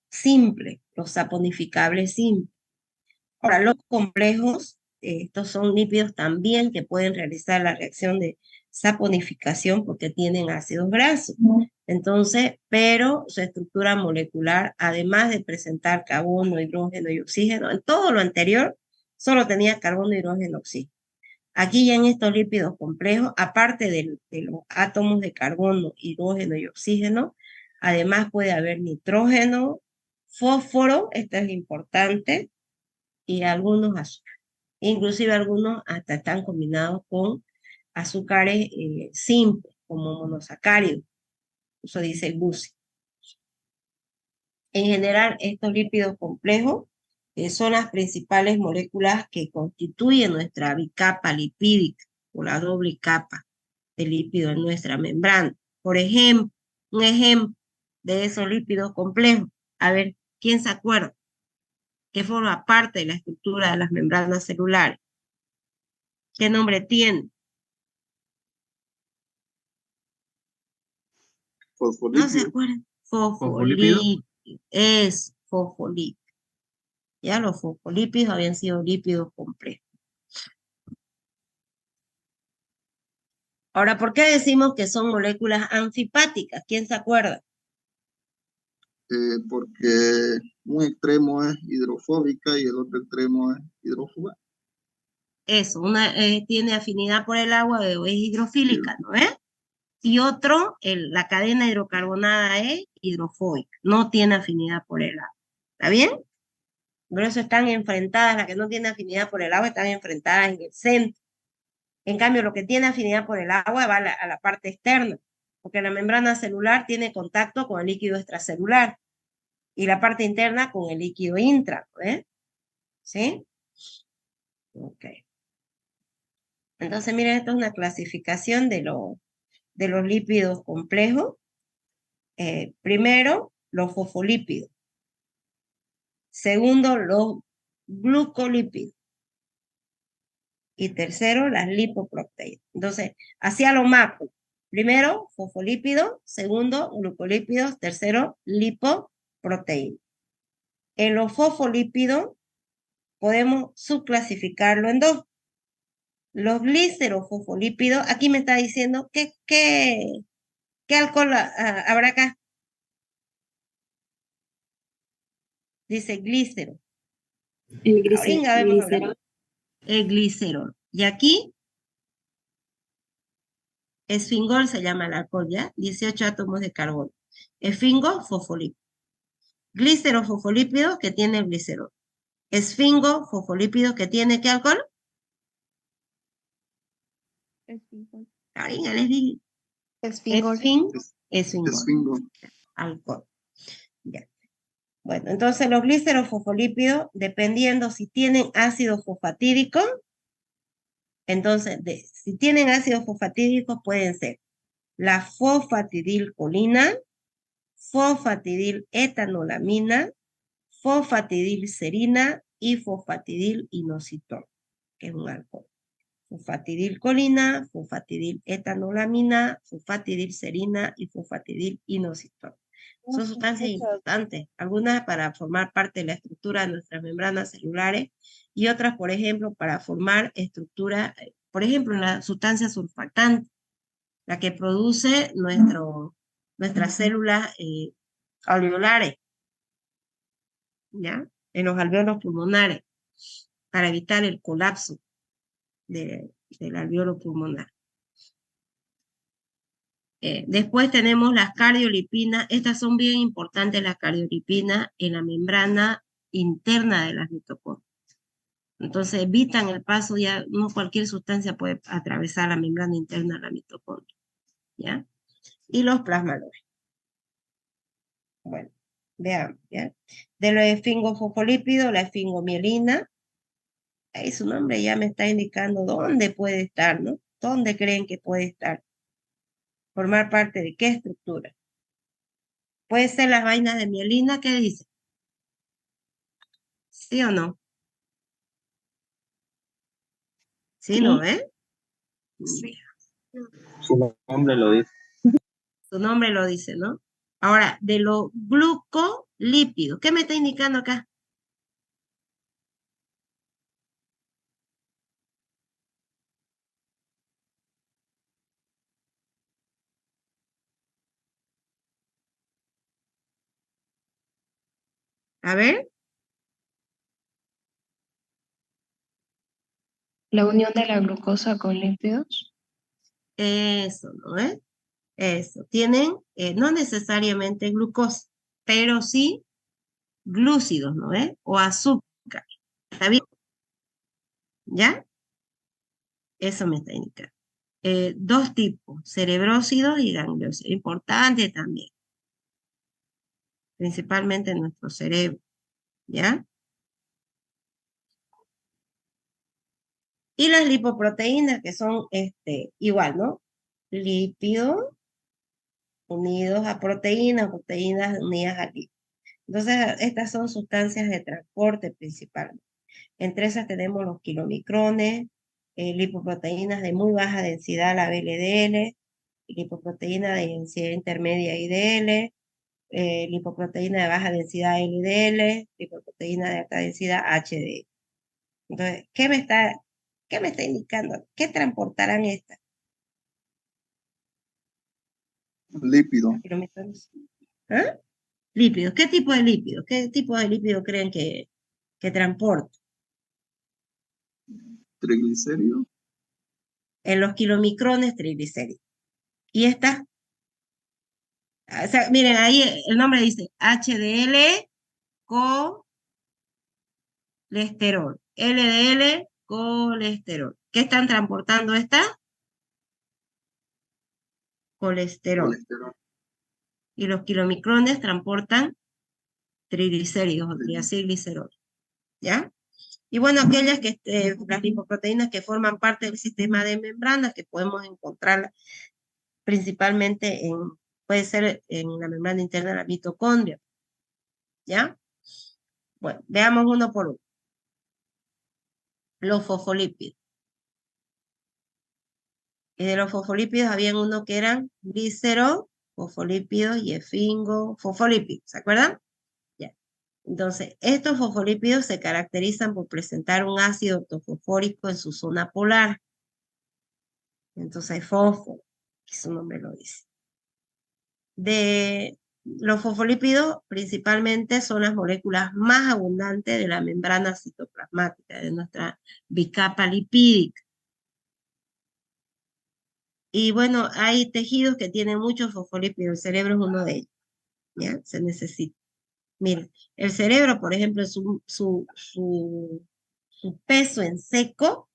simples, los saponificables simples. Ahora, los complejos, estos son lípidos también que pueden realizar la reacción de saponificación porque tienen ácidos grasos. Entonces, pero su estructura molecular, además de presentar carbono, hidrógeno y oxígeno, en todo lo anterior, solo tenía carbono, hidrógeno, oxígeno. Aquí ya en estos lípidos complejos, aparte de los átomos de carbono, hidrógeno y oxígeno, además puede haber nitrógeno, fósforo, esto es importante, y algunos azúcares. Inclusive algunos hasta están combinados con azúcares simples, como monosacáridos. Eso dice Gussi. En general, estos lípidos complejos son las principales moléculas que constituyen nuestra bicapa lipídica o la doble capa de lípido en nuestra membrana. Por ejemplo, un ejemplo de esos lípidos complejos. A ver, ¿quién se acuerda? Que forma parte de la estructura de las membranas celulares. ¿Qué nombre tiene? No se fosfolípido. acuerdan. ¿Fosfolípido? Fosfolípido. Es fosfolípido. Ya los fosfolípidos habían sido lípidos complejos. Ahora, ¿por qué decimos que son moléculas anfipáticas? ¿Quién se acuerda? Porque un extremo es hidrofóbica y el otro extremo es hidrófuga. Eso, una tiene afinidad por el agua o es hidrofílica, ¿no es? Y otro, la cadena hidrocarbonada es hidrofóbica, no tiene afinidad por el agua. ¿Está bien? Por eso están enfrentadas, las que no tienen afinidad por el agua están enfrentadas en el centro. En cambio, lo que tiene afinidad por el agua va a la parte externa, porque la membrana celular tiene contacto con el líquido extracelular y la parte interna con el líquido intra, ¿eh? ¿Sí? Ok. Entonces, miren, esto es una clasificación de los lípidos complejos. Primero, los fosfolípidos. Segundo, los glucolípidos. Y tercero, las lipoproteínas. Entonces, hacia lo macro. Primero, fosfolípidos. Segundo, glucolípidos. Tercero, lipoproteínas. En los fosfolípidos podemos subclasificarlo en dos. Los glicerofosfolípidos, aquí me está diciendo ¿qué alcohol habrá acá? Dice glícero. El Ahorita vemos glicerol. el glicerol. Y aquí, esfingol se llama el alcohol, ¿ya? 18 átomos de carbono. Esfingofosfolípido. Glicerofosfolípido que tiene el glicerol. Esfingofosfolípido que tiene ¿qué alcohol? Ahorita les dije. Esfingol. Esfingol. Esfingo. Alcohol. Ya. Bueno, entonces los glicerofosfolípidos, dependiendo si tienen ácido fosfatídico, entonces si tienen ácido fosfatídico pueden ser la fosfatidilcolina, fosfatidiletanolamina, fosfatidilserina y fosfatidilinositol, que es un alcohol. Fosfatidilcolina, fosfatidiletanolamina, fosfatidilserina y fosfatidilinositol. Son sustancias importantes, algunas para formar parte de la estructura de nuestras membranas celulares y otras, por ejemplo, para formar estructura, por ejemplo, la sustancia surfactante, la que produce nuestras células alveolares, ¿ya? En los alveolos pulmonares, para evitar el colapso del alveolo pulmonar. Después tenemos las cardiolipinas. Estas son bien importantes, las cardiolipinas, en la membrana interna de las mitocondrias. Entonces evitan el paso, ya no cualquier sustancia puede atravesar la membrana interna de la mitocondria, ¿ya? Y los plasmaloides. Bueno, veamos, ¿ya? De los esfingofosfolípidos, la esfingomielina, ahí su nombre ya me está indicando dónde puede estar, ¿no? ¿Dónde creen que puede estar? ¿Formar parte de qué estructura? Puede ser las vainas de mielina, ¿qué dice? ¿Sí o no? ¿Sí, no, Sí. Su nombre lo dice. Su nombre lo dice, ¿no? Ahora, de los glucolípidos, ¿qué me está indicando acá? A ver, La unión de la glucosa con lípidos. eso, ¿no? Eso. Tienen no necesariamente glucosa, pero sí glúcidos, ¿no? O azúcar. ¿Está bien? ¿Ya? Eso me está indicando. Dos tipos, cerebrósidos y gangliósidos. Importante también. Principalmente en nuestro cerebro. ¿Ya? Y las lipoproteínas, que son igual, ¿no? Lípidos unidos a proteínas, proteínas unidas a lípidos. Entonces, estas son sustancias de transporte principalmente. Entre esas tenemos los kilomicrones, lipoproteínas de muy baja densidad, la VLDL, lipoproteína de densidad intermedia IDL, lipoproteína de baja densidad LDL, lipoproteína de alta densidad HDL. Entonces, ¿qué me está indicando? ¿Qué transportarán estas? Lípido. ¿Ah? Lípidos. ¿Qué tipo de lípidos? ¿Qué tipo de lípidos creen que transporta? Triglicéridos. En los kilomicrones, triglicéridos. ¿Y esta? O sea, miren, ahí el nombre dice HDL, colesterol. LDL, colesterol. ¿Qué están transportando estas? Colesterol. Colesterol. Y los kilomicrones transportan triglicéridos, o triacilglicerol. ¿Ya? Y bueno, aquellas las lipoproteínas que forman parte del sistema de membranas, que podemos encontrar principalmente puede ser en la membrana interna de la mitocondria. ¿Ya? Bueno, veamos uno por uno. Los fosfolípidos. Y de los fosfolípidos habían uno que eran glicero, fosfolípidos y fosfolípidos, ¿se acuerdan? Ya. Entonces, estos fosfolípidos se caracterizan por presentar un ácido ortofosfórico en su zona polar. Entonces, fósforo, que su nombre lo dice. De los fosfolípidos, principalmente, son las moléculas más abundantes de la membrana citoplasmática, de nuestra bicapa lipídica. Y bueno, hay tejidos que tienen muchos fosfolípidos, el cerebro es uno de ellos, ¿ya? Se necesita. Miren, el cerebro, por ejemplo, su peso en seco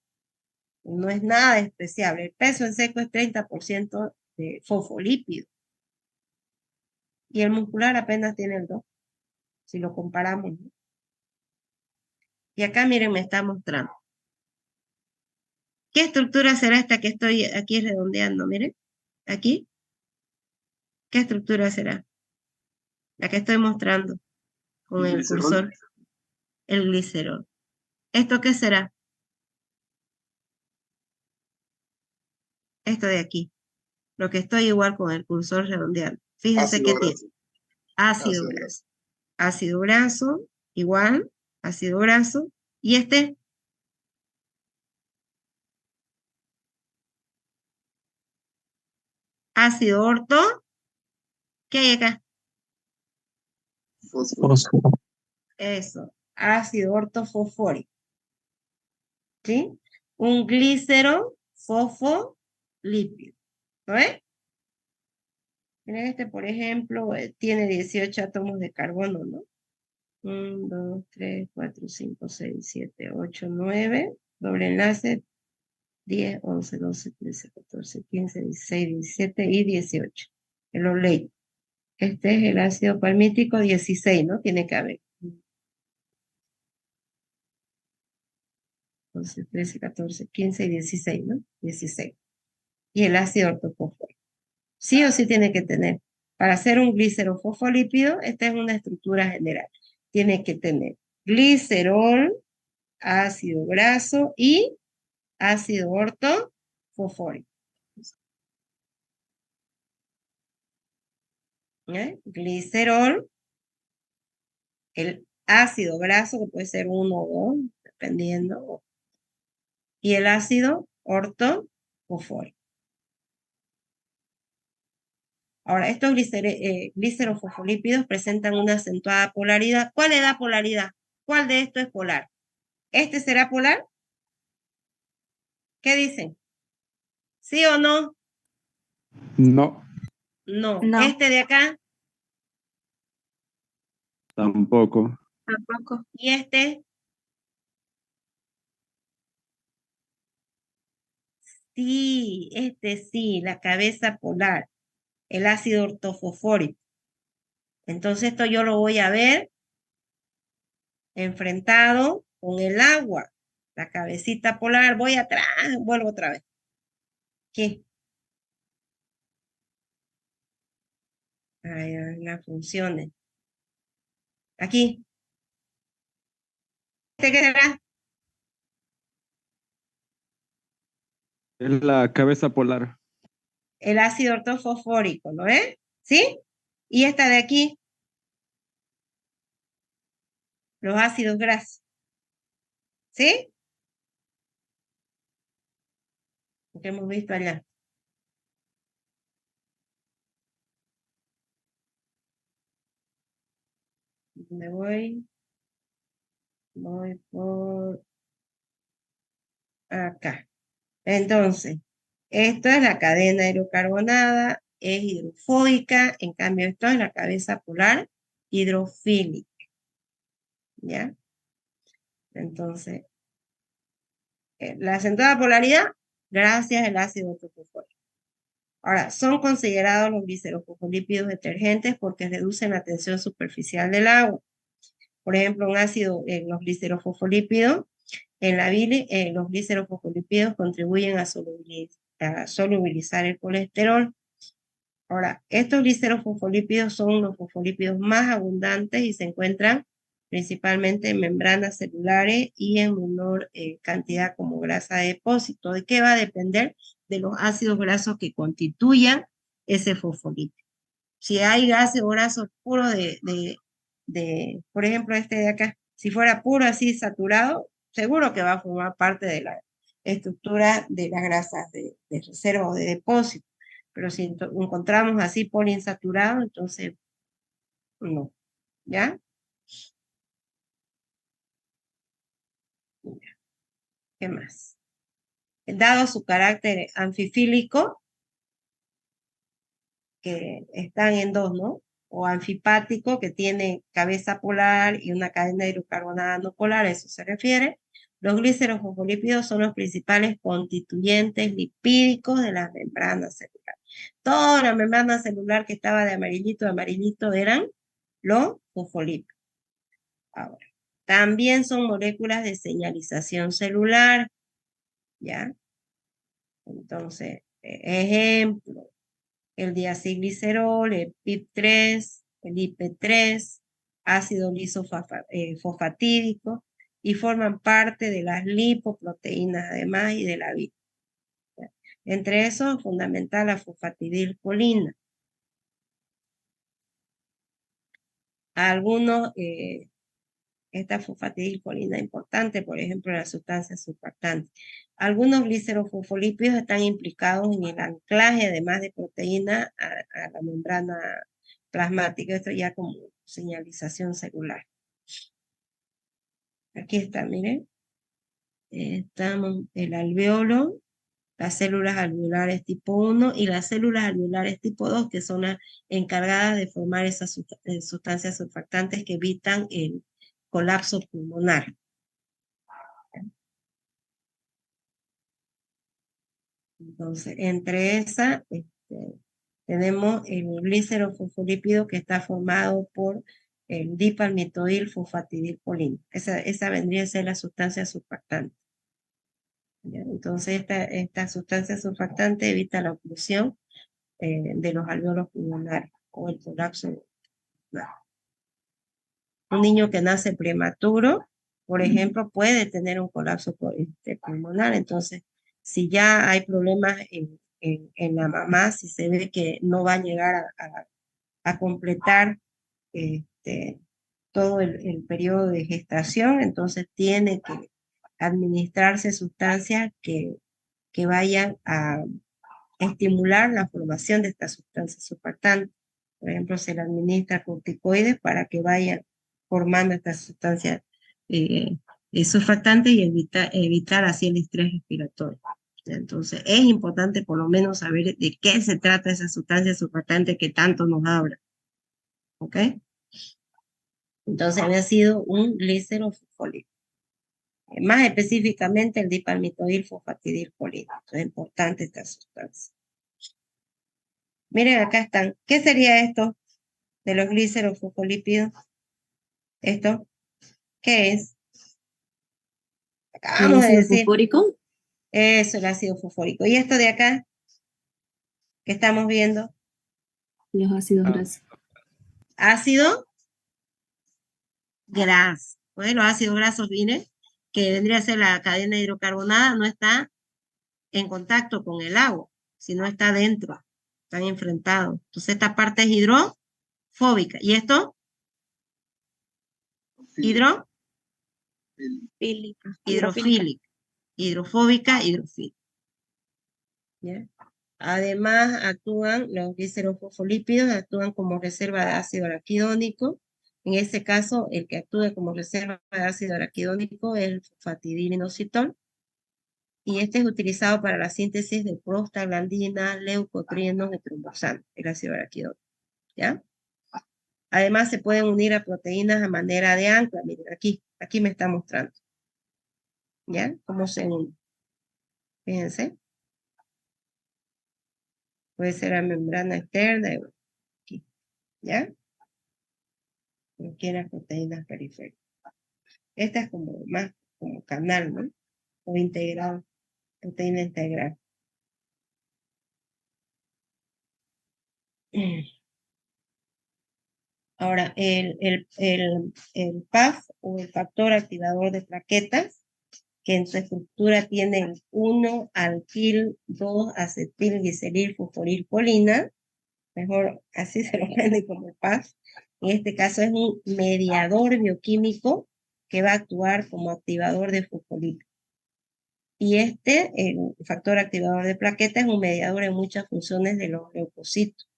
no es nada despreciable. El peso en seco es 30% de fosfolípido. Y el muscular apenas tiene el 2%, si lo comparamos, ¿no? Y acá, miren, me está mostrando. ¿Qué estructura será esta que estoy aquí redondeando? Miren, aquí. ¿Qué estructura será? La que estoy mostrando con el Glicerol. cursor. El glicerol. ¿Esto qué será? Esto de aquí. Lo que estoy igual con el cursor redondeando. Fíjense Ácido qué tiene. graso. ácido graso. Ácido graso, igual, ácido graso. Y este, ácido orto, ¿qué hay acá? Fósforo. Eso, ácido ortofosfórico. ¿Sí? Un glícero fosfolípido. ¿Lo ves? Miren este, por ejemplo, tiene 18 átomos de carbono, ¿no? 1, 2, 3, 4, 5, 6, 7, 8, 9. Doble enlace. 10, 11, 12, 13, 14, 15, 16, 17 y 18. El oleico. Este es el ácido palmítico 16, ¿no? Tiene que haber. 11, 13, 14, 15 y 16, ¿no? 16. Y el ácido ortofosfórico. Sí o sí tiene que tener. Para hacer un glícero fosfolípido, esta es una estructura general. Tiene que tener glicerol, ácido graso y ácido ortofosfórico. Glicerol, el ácido graso, que puede ser 1 o 2, dependiendo, y el ácido ortofosfórico. Ahora, estos glicerofosfolípidos presentan una acentuada polaridad. ¿Cuál le da polaridad? ¿Cuál de estos es polar? ¿Este será polar? ¿Qué dicen? ¿Sí o no? No, No. No. ¿Este de acá? tampoco. Tampoco. ¿Y este? Sí, este sí, la cabeza polar, el ácido ortofosfórico. Entonces esto yo lo voy a ver enfrentado con el agua, la cabecita polar. Voy atrás, vuelvo otra vez. ¿Qué? Ay, las funciones. Aquí. ¿Este qué será? Es la cabeza polar. El ácido ortofosfórico, ¿no es? ¿Sí? Y esta de aquí, los ácidos grasos. ¿Sí? Lo que hemos visto allá. Me voy por acá. Entonces, esto es la cadena hidrocarbonada, es hidrofóbica, en cambio esto es la cabeza polar hidrofílica. ¿Ya? Entonces, la acentuada polaridad, gracias al ácido ortofosfórico. Ahora, son considerados los glicerofosfolípidos detergentes porque reducen la tensión superficial del agua. Por ejemplo, un ácido, los glicerofosfolípidos, en la bile, los glicerofosfolípidos contribuyen a solubilizar el colesterol. Ahora, estos glicerofosfolípidos son los fosfolípidos más abundantes y se encuentran principalmente en membranas celulares y en menor cantidad como grasa de depósito. ¿De qué va a depender? De los ácidos grasos que constituyan ese fosfolípido. Si hay ácido graso puro por ejemplo, este de acá, si fuera puro así saturado, seguro que va a formar parte de la estructura de las grasas de reserva o de depósito. Pero si encontramos así poliinsaturado, entonces no. ¿Ya? ¿Qué más? Dado su carácter anfifílico, que están en dos, ¿no? O anfipático, que tiene cabeza polar y una cadena hidrocarbonada no polar, a eso se refiere. Los glicerofosfolípidos son los principales constituyentes lipídicos de las membranas celulares. Toda la membrana celular que estaba de amarillito eran los fosfolípidos. Ahora, también son moléculas de señalización celular, ¿ya? Entonces, ejemplo, el diacilglicerol, el PIP3, el IP3, ácido lisofosfatídico, y forman parte de las lipoproteínas además y de la vida. Entre esos, fundamental la fosfatidilcolina. algunos, esta fosfatidilcolina importante, por ejemplo, la sustancia surfactante. Algunos glicerofosfolípidos están implicados en el anclaje, además de proteína, a la membrana plasmática. Esto ya como señalización celular. Aquí está, miren. Estamos el alveolo, las células alveolares tipo 1 y las células alveolares tipo 2, que son las encargadas de formar esas sustancias surfactantes que evitan el colapso pulmonar. Entonces, entre esas, tenemos el glicerofosfolípido que está formado por el dipalmitoil fosfatidilcolina. Esa vendría a ser la sustancia surfactante. ¿Ya? Entonces, esta sustancia surfactante evita la oclusión de los alveolos pulmonares o el colapso. Un niño que nace prematuro, por ejemplo, puede tener un colapso pulmonar. Entonces, si ya hay problemas en la mamá, si se ve que no va a llegar a completar todo el periodo de gestación, entonces tiene que administrarse sustancias que vayan a estimular la formación de estas sustancias surfactantes. Por ejemplo, se le administra corticoides para que vayan formando estas sustancias surfactantes y evitar así el estrés respiratorio. Entonces, es importante por lo menos saber de qué se trata esa sustancia surfactante que tanto nos habla. ¿Ok? Entonces, había sido un glicerofosfolípido. Más específicamente el dipalmitoil fosfatidilcolina. Es importante esta sustancia. Miren, acá están. ¿Qué sería esto de los glicerofosfolípidos? ¿Esto qué es? ¿El Acabamos de ácido decir, fosfórico? eso, el ácido fosfórico. ¿Y esto de acá que estamos viendo? Los ácidos grasos. Ácido graso. Bueno, los ácidos grasos, miren, que vendría a ser la cadena hidrocarbonada, no está en contacto con el agua, sino está dentro, están enfrentados. Entonces, esta parte es hidrofóbica. ¿Y esto? Hidrofílica. Hidrofóbica, hidrofílica. ¿Ya? Además, los glicerofosfolípidos actúan como reserva de ácido araquidónico. En este caso, el que actúa como reserva de ácido araquidónico es el fosfatidilinositol. Y este es utilizado para la síntesis de prostaglandinas, leucotrienos y tromboxanos, el ácido araquidónico. ¿Ya? Además, se pueden unir a proteínas a manera de ancla. Miren, aquí me está mostrando. ¿Ya? ¿Cómo se unen? Fíjense. Puede ser a membrana externa. Aquí. ¿Ya? Aquí las proteínas periféricas. Esta es como más como canal, ¿no? O integrado, proteína integral. Ahora, el PAF o el factor activador de plaquetas, que en su estructura tiene el 1-alquil-2-acetilglicerilfosforilcolina, mejor así se lo prende como PAF. En este caso es un mediador bioquímico que va a actuar como activador de fosfolípidos. Y el factor activador de plaquetas, es un mediador en muchas funciones de los leucocitos.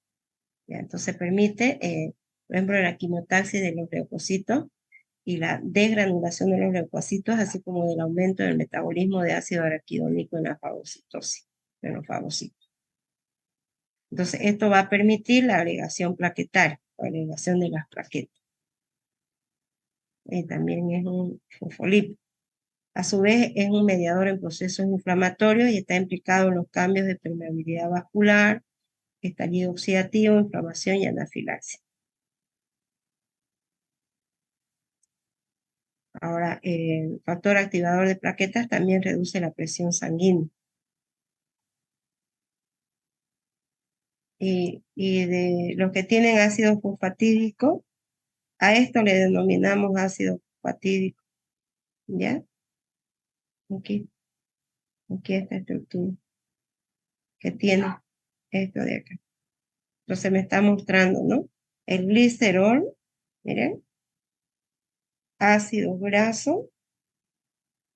¿Ya? Entonces permite, por ejemplo, la quimiotaxis de los leucocitos y la desgranulación de los leucocitos, así como del aumento del metabolismo de ácido araquidónico en la fagocitosis, en los fagocitos. Entonces, esto va a permitir la agregación plaquetaria, la agregación de las plaquetas. También es un fosfolípido. A su vez, es un mediador en procesos inflamatorios y está implicado en los cambios de permeabilidad vascular, estallido oxidativo, inflamación y anafilaxia. Ahora, el factor activador de plaquetas también reduce la presión sanguínea. Y de los que tienen ácido fosfatídico, a esto le denominamos ácido fosfatídico. ¿Ya? Aquí esta estructura que tiene esto de acá. Entonces me está mostrando, ¿no? El glicerol Miren, ácido graso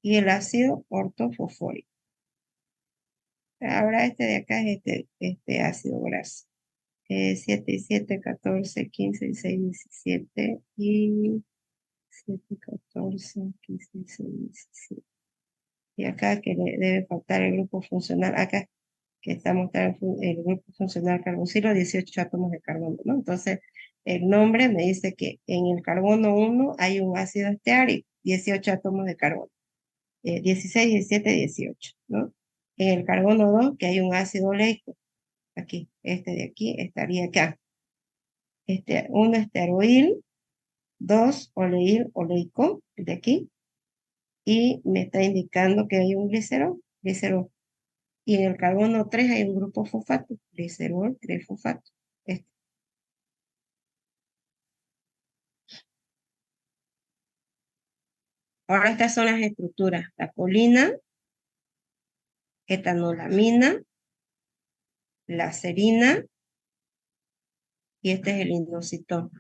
y el ácido ortofosfórico. Ahora este de acá es este ácido graso. 7 y 7, 14, 15, 16, 17 y 7, 14, 15, 16, 17. Y acá que le debe faltar el grupo funcional, acá que está mostrando el grupo funcional carboxilo, 18 átomos de carbono, ¿no? Entonces, el nombre me dice que en el carbono 1 hay un ácido esteárico, 18 átomos de carbono. 16, 17, 18, ¿no? En el carbono 2, que hay un ácido oleico, aquí, este de aquí estaría acá. Uno estearoil, 2 oleil oleico, el de aquí, y me está indicando que hay un glicerol. Y en el carbono 3 hay un grupo fosfato, glicerol, 3 fosfato. Ahora estas son las estructuras, la colina, etanolamina, la serina, y este es el inositol.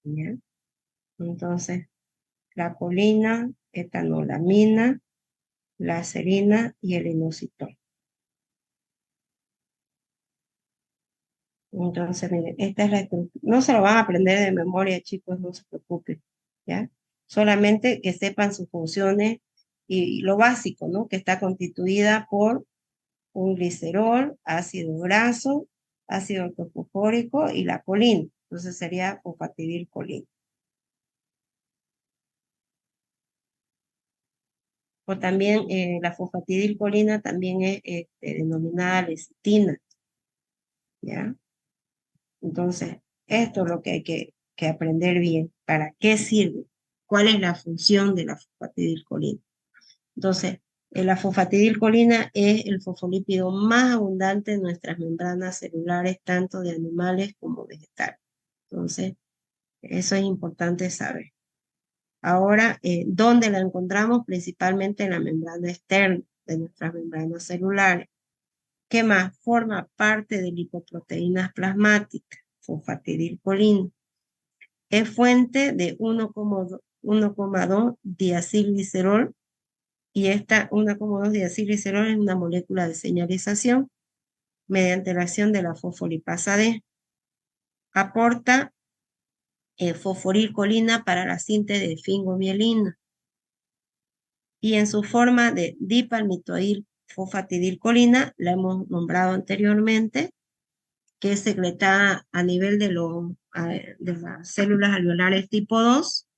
¿Ya? Entonces, la colina, etanolamina, la serina y el inositol. Entonces, miren, esta es la estructura. No se lo van a aprender de memoria, chicos, no se preocupen, ¿ya? Solamente que sepan sus funciones y lo básico, ¿no? Que está constituida por un glicerol, ácido graso, ácido ortofosfórico y la colina. Entonces sería fosfatidilcolina. O también la fosfatidilcolina también es denominada lecitina, ¿ya? Entonces, esto es lo que hay que aprender bien. ¿Para qué sirve? ¿Cuál es la función de la fosfatidilcolina? Entonces, la fosfatidilcolina es el fosfolípido más abundante en nuestras membranas celulares, tanto de animales como vegetales. Entonces, eso es importante saber. Ahora, ¿dónde la encontramos? Principalmente en la membrana externa de nuestras membranas celulares. ¿Qué más? Forma parte de lipoproteínas plasmáticas, fosfatidilcolina. Es fuente de 1,2 diacilglicerol y esta 1,2 diacilglicerol es una molécula de señalización mediante la acción de la fosfolipasa D. Aporta fosforilcolina para la síntesis de fingomielina. Y en su forma de dipalmitoil fosfatidilcolina, la hemos nombrado anteriormente, que es secretada a nivel de las células alveolares tipo 2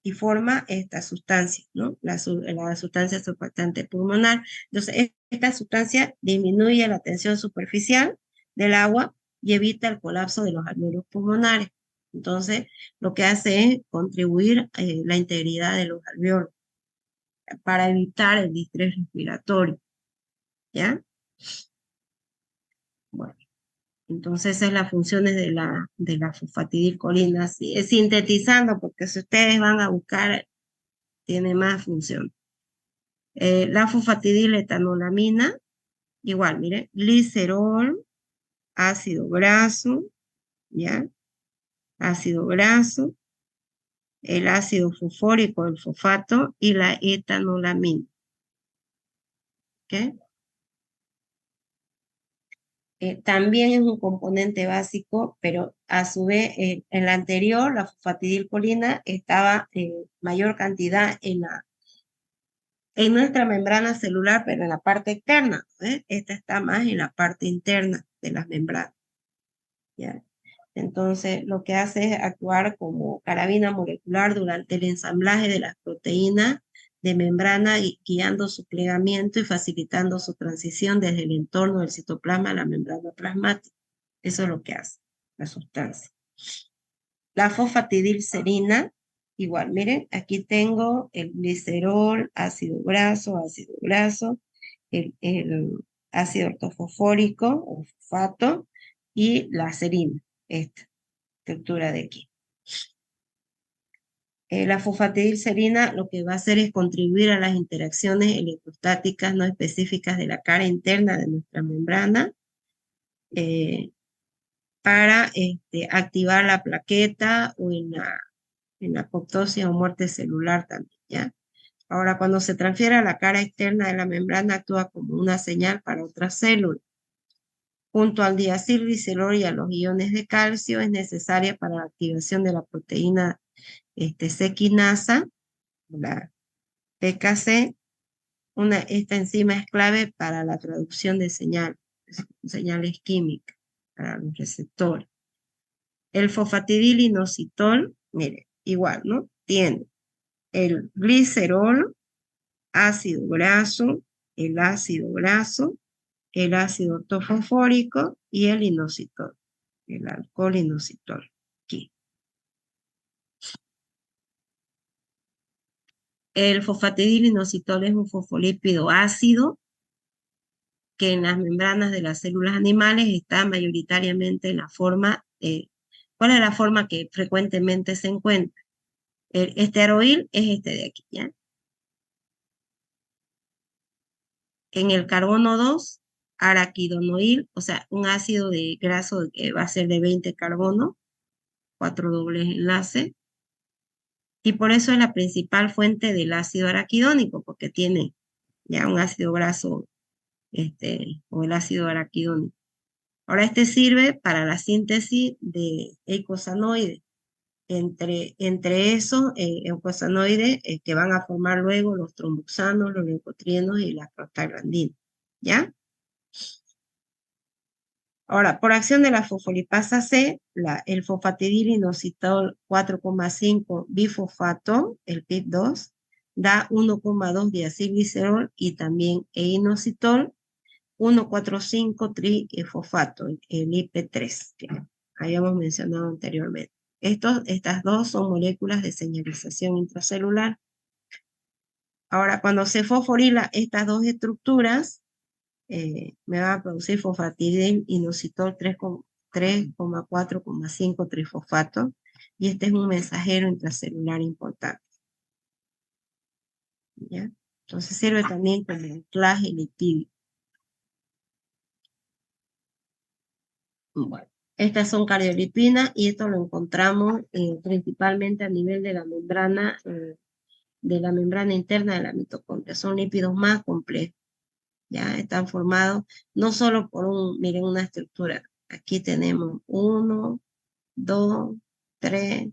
y forma esta sustancia, ¿no? La sustancia surfactante pulmonar. Entonces, esta sustancia disminuye la tensión superficial del agua y evita el colapso de los alveolos pulmonares. Entonces, lo que hace es contribuir a la integridad de los alveolos para evitar el distrés respiratorio, ¿ya? Bueno, entonces esas son las funciones de la fosfatidilcolina, sintetizando, porque si ustedes van a buscar, tiene más función. La fosfatidiletoanolamina, igual, mire, glicerol, ácido graso, ¿ya? Ácido graso, el ácido fosfórico, el fosfato, y la etanolamina. ¿Ok? También es un componente básico, pero a su vez, en la anterior, la fosfatidilcolina estaba en mayor cantidad en nuestra membrana celular, pero en la parte externa. Esta está más en la parte interna de las membranas, ¿ya? Entonces, lo que hace es actuar como carabina molecular durante el ensamblaje de las proteínas de membrana, guiando su plegamiento y facilitando su transición desde el entorno del citoplasma a la membrana plasmática. Eso es lo que hace la sustancia. La fosfatidilserina, igual, miren, aquí tengo el glicerol, ácido graso, el ácido ortofosfórico o fosfato y la serina, esta estructura de aquí. La fosfatidilcerina lo que va a hacer es contribuir a las interacciones electrostáticas no específicas de la cara interna de nuestra membrana para activar la plaqueta o en la apoptosis o muerte celular también, ¿ya? Ahora, cuando se transfiere a la cara externa de la membrana, actúa como una señal para otras células. Junto al diacilglicerol y a los iones de calcio, es necesaria para la activación de la proteína C-quinasa, la PKC. Esta enzima es clave para la traducción de señales químicas para los receptores. El fosfatidilinositol, mire, igual, ¿no? Tiene el glicerol, ácido graso, el ácido graso, el ácido ortofosfórico y el inositol, el alcohol inositol. Aquí. El fosfatidilinositol es un fosfolípido ácido que en las membranas de las células animales está mayoritariamente en la forma, ¿cuál es la forma que frecuentemente se encuentra? El esteroil es este de aquí, ¿ya? En el carbono 2, araquidonoil, o sea, un ácido graso que va a ser de 20 carbono, 4 dobles enlaces, y por eso es la principal fuente del ácido araquidónico, porque tiene ya un ácido graso, o el ácido araquidónico. Ahora, sirve para la síntesis de eicosanoides. Entre esos eicosanoides que van a formar luego los tromboxanos, los leucotrienos y las prostaglandinas, ¿ya? Ahora, por acción de la fosfolipasa C, el fosfatidilinositol 4,5 bifosfato, el PIP2, da 1,2 diacilglicerol y también einositol 1,45 trifosfato, el IP3, que habíamos mencionado anteriormente. Estas dos son moléculas de señalización intracelular. Ahora, cuando se fosforila estas dos estructuras, me va a producir fosfatidilinositol 3,4,5 trifosfato, y este es un mensajero intracelular importante, ¿ya? Entonces sirve también como anclaje lipídico. Bueno, estas son cardiolipinas y esto lo encontramos principalmente a nivel de la membrana interna de la mitocondria. Son lípidos más complejos. Ya están formados no solo por miren, una estructura. Aquí tenemos 1, 2, 3,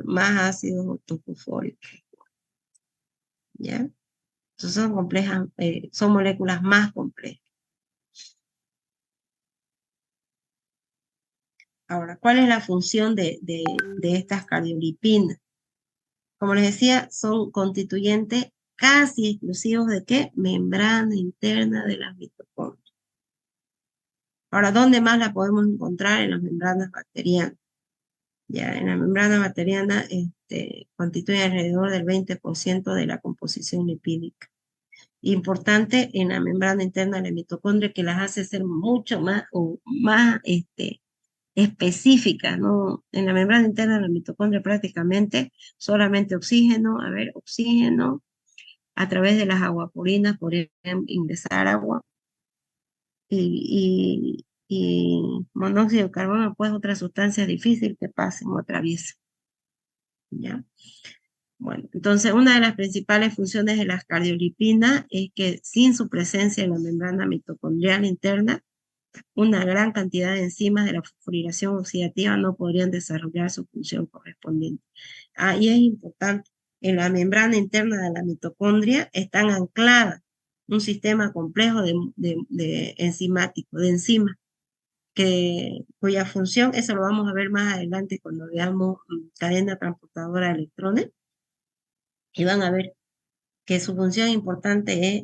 más ácidos ortofosfóricos. ¿Ya? Entonces son complejas, son moléculas más complejas. Ahora, ¿cuál es la función de estas cardiolipinas? Como les decía, son constituyentes casi exclusivos de ¿qué? Membrana interna de las mitocondrias. Ahora, ¿dónde más la podemos encontrar? En las membranas bacterianas. Ya, en la membrana bacteriana constituye alrededor del 20% de la composición lipídica. Importante en la membrana interna de la mitocondria, que las hace ser mucho más específicas, ¿no? En la membrana interna de la mitocondria prácticamente solamente oxígeno, oxígeno, a través de las aguaporinas podrían ingresar agua, y monóxido de carbono, pues otra sustancia difícil que pasen o atraviesen, ¿ya? Bueno, entonces una de las principales funciones de las cardiolipinas es que sin su presencia en la membrana mitocondrial interna, una gran cantidad de enzimas de la fosforilación oxidativa no podrían desarrollar su función correspondiente. Y es importante, en la membrana interna de la mitocondria están ancladas un sistema complejo de enzimático, de enzimas, cuya función, eso lo vamos a ver más adelante cuando veamos cadena transportadora de electrones, y van a ver que su función importante es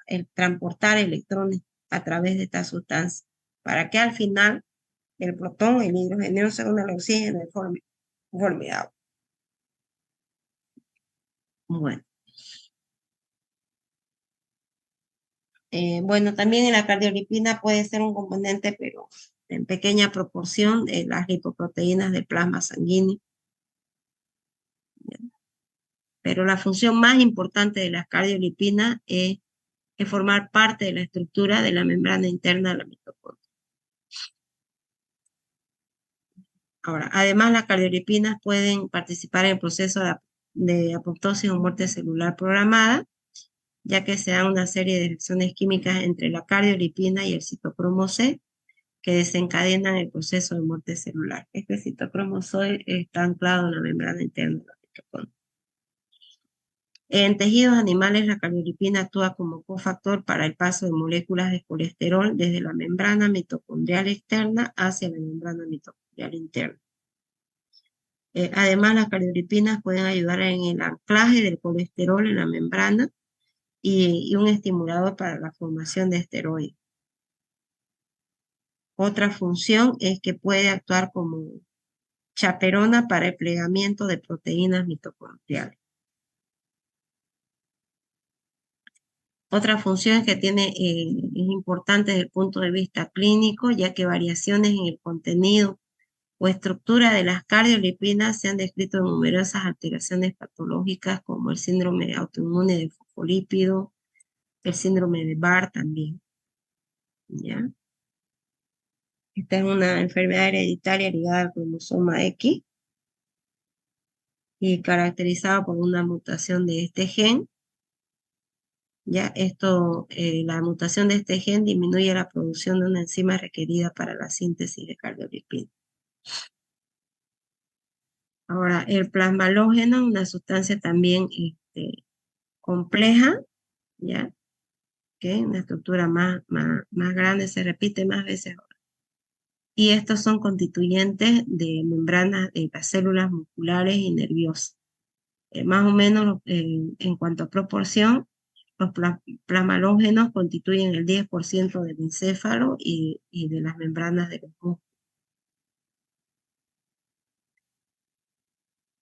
el transportar electrones a través de esta sustancia, para que al final el protón, el hidrógeno se una al oxígeno de forma agua. Bueno. Bueno, también en la cardiolipina puede ser un componente, pero en pequeña proporción, de las lipoproteínas del plasma sanguíneo. Pero la función más importante de las cardiolipinas es formar parte de la estructura de la membrana interna de la mitocondria. Ahora, además las cardiolipinas pueden participar en el proceso de apoptosis o muerte celular programada, ya que se da una serie de reacciones químicas entre la cardiolipina y el citocromo C, que desencadenan el proceso de muerte celular. Este citocromo C está anclado en la membrana interna de la mitocondria. En tejidos animales, la cardiolipina actúa como cofactor para el paso de moléculas de colesterol desde la membrana mitocondrial externa hacia la membrana mitocondrial interna. Además, las cardiolipinas pueden ayudar en el anclaje del colesterol en la membrana y un estimulador para la formación de esteroides. Otra función es que puede actuar como chaperona para el plegamiento de proteínas mitocondriales. Otra función que tiene es importante desde el punto de vista clínico, ya que variaciones en el contenido o estructura de las cardiolipinas se han descrito en numerosas alteraciones patológicas como el síndrome autoinmune de fosfolípido, el síndrome de Barr también. ¿Ya? Esta es una enfermedad hereditaria ligada al cromosoma X y caracterizada por una mutación de este gen. Ya la mutación de este gen disminuye la producción de una enzima requerida para la síntesis de cardiolipinas. Ahora, el plasmalógeno, una sustancia también compleja, ¿ya? Que una estructura más grande, se repite más veces. Y estos son constituyentes de membranas de las células musculares y nerviosas. Más o menos, en cuanto a proporción, los plasmalógenos constituyen el 10% del encéfalo y de las membranas de los músculos.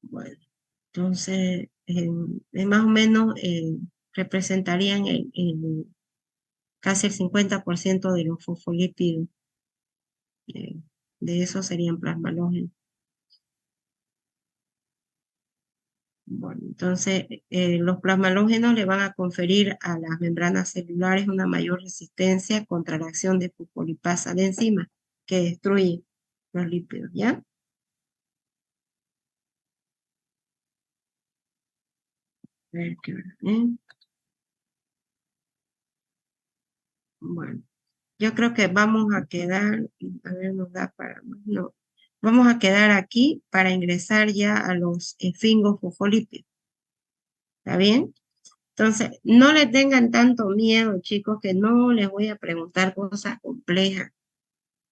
Bueno, entonces, más o menos representarían casi el 50% de los fosfolípidos. De eso serían plasmalógenos. Bueno, entonces los plasmalógenos le van a conferir a las membranas celulares una mayor resistencia contra la acción de fosfolipasa de enzima que destruye los lípidos, ¿ya? A ver qué hora, ¿eh? Bueno, yo creo que vamos a quedar, a ver, nos da para más, no. Vamos a quedar aquí para ingresar ya a los esfingofosfolípidos. ¿Está bien? Entonces, no le tengan tanto miedo, chicos, que no les voy a preguntar cosas complejas.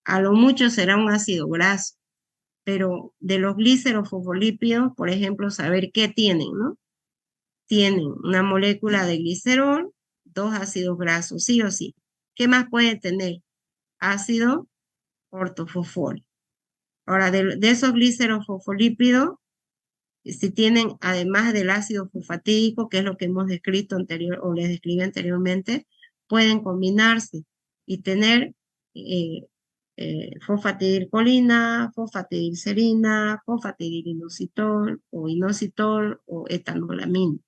A lo mucho será un ácido graso, pero de los glicerofosfolípidos, por ejemplo, saber qué tienen, ¿no? Tienen una molécula de glicerol, 2 ácidos grasos, sí o sí. ¿Qué más puede tener? Ácido ortofosfórico. Ahora, de esos glicerofosfolípidos, si tienen, además del ácido fosfatídico, que es lo que hemos descrito o les describí anteriormente, pueden combinarse y tener fosfatidilcolina, fosfatidilcerina, fosfatidilinositol o etanolamina.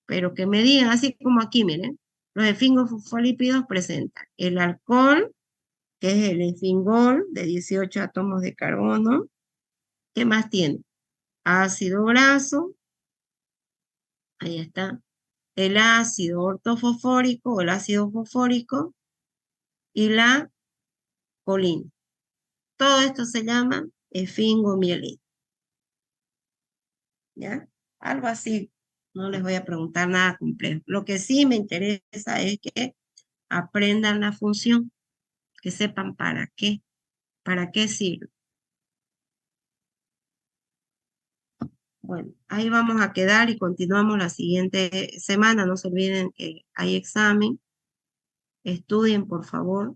Pero que me digan, así como aquí, miren, los esfingofosfolípidos presentan el alcohol, que es el esfingol de 18 átomos de carbono. ¿Qué más tiene? Ácido graso, ahí está, el ácido ortofosfórico o el ácido fosfórico y la colina. Todo esto se llama esfingomielina. ¿Ya? Algo así. No les voy a preguntar nada complejo. Lo que sí me interesa es que aprendan la función, que sepan para qué sirve. Bueno, ahí vamos a quedar y continuamos la siguiente semana. No se olviden que hay examen. Estudien, por favor.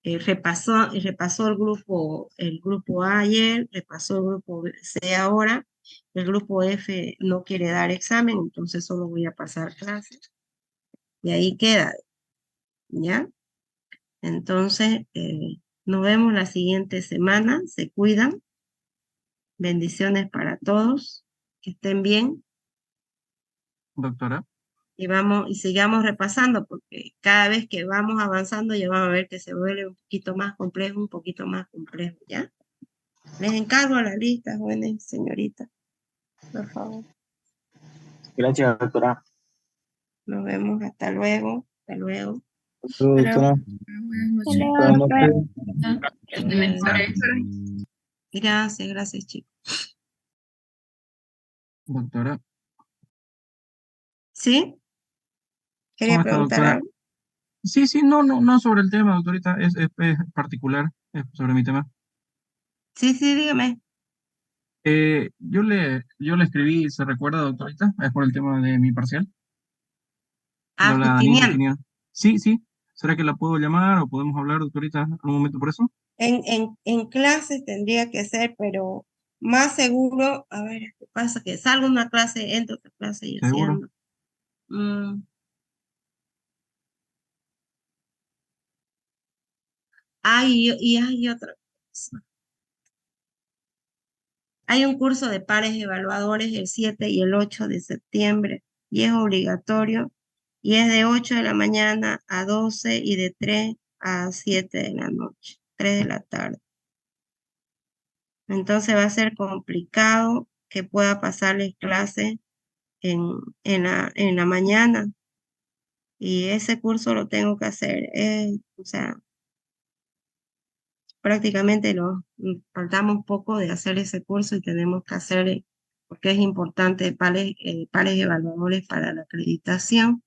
Repasó el grupo A ayer, repasó el grupo C ahora. El grupo F no quiere dar examen, entonces solo voy a pasar clases. Y ahí queda, ¿ya? Entonces, nos vemos la siguiente semana. Se cuidan. Bendiciones para todos. Que estén bien. Doctora. Y sigamos repasando, porque cada vez que vamos avanzando ya van a ver que se vuelve un poquito más complejo, ¿ya? Les encargo la lista, jóvenes, señoritas, por favor. Gracias, doctora. Nos vemos, hasta luego, hasta luego. Doctora. Hasta luego, doctora. Que te mejores. Gracias, chicos. Doctora. ¿Sí? ¿Quería ¿Cómo está, preguntar doctora? algo? Sí, no sobre el tema, doctorita, es particular, es sobre mi tema. Sí, dígame. Yo le escribí, ¿se recuerda, doctorita? Es por el tema de mi parcial. Ah, La Anís Justiniano. Justiniano. Sí. ¿Será que la puedo llamar o podemos hablar, doctorita, en algún momento por eso? En clase tendría que ser, pero más seguro, a ver, ¿qué pasa? Que salgo de una clase, entro a otra clase y así Seguro. ando. Y hay otra cosa. Hay un curso de pares evaluadores el 7 y el 8 de septiembre y es obligatorio y es de 8 de la mañana a 12 y de 3 a 7 de la noche, 3 de la tarde. Entonces va a ser complicado que pueda pasarles clase en la mañana y ese curso lo tengo que hacer. O sea, prácticamente faltamos un poco de hacer ese curso y tenemos que hacer, porque es importante, pares evaluadores para la acreditación.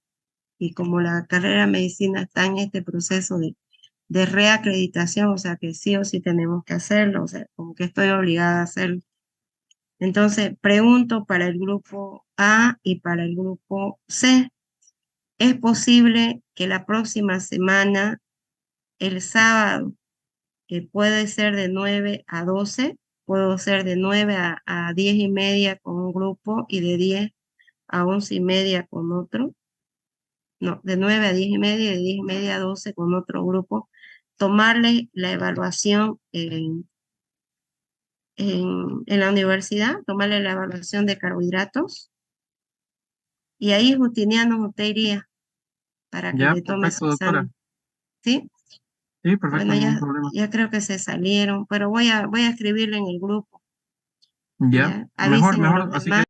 Y como la carrera de medicina está en este proceso de reacreditación, o sea que sí o sí tenemos que hacerlo, o sea, como que estoy obligada a hacerlo. Entonces, pregunto para el grupo A y para el grupo C. ¿Es posible que la próxima semana, el sábado, que puede ser de 9 a 12, puedo ser de 9 a 10 y media con un grupo y de 10 a 11 y media con otro? No, de 9 a 10 y media y de 10 y media a 12 con otro grupo, tomarle la evaluación en la universidad, tomarle la evaluación de carbohidratos, y ahí Justiniano usted iría para que Ya, le tome su perfecto, doctora. examen. ¿Sí? Sí, perfecto, Bueno, ningún problema. ya creo que se salieron, pero voy a escribirle en el grupo. Ya, Ya, mejor, avisen a los así que demás.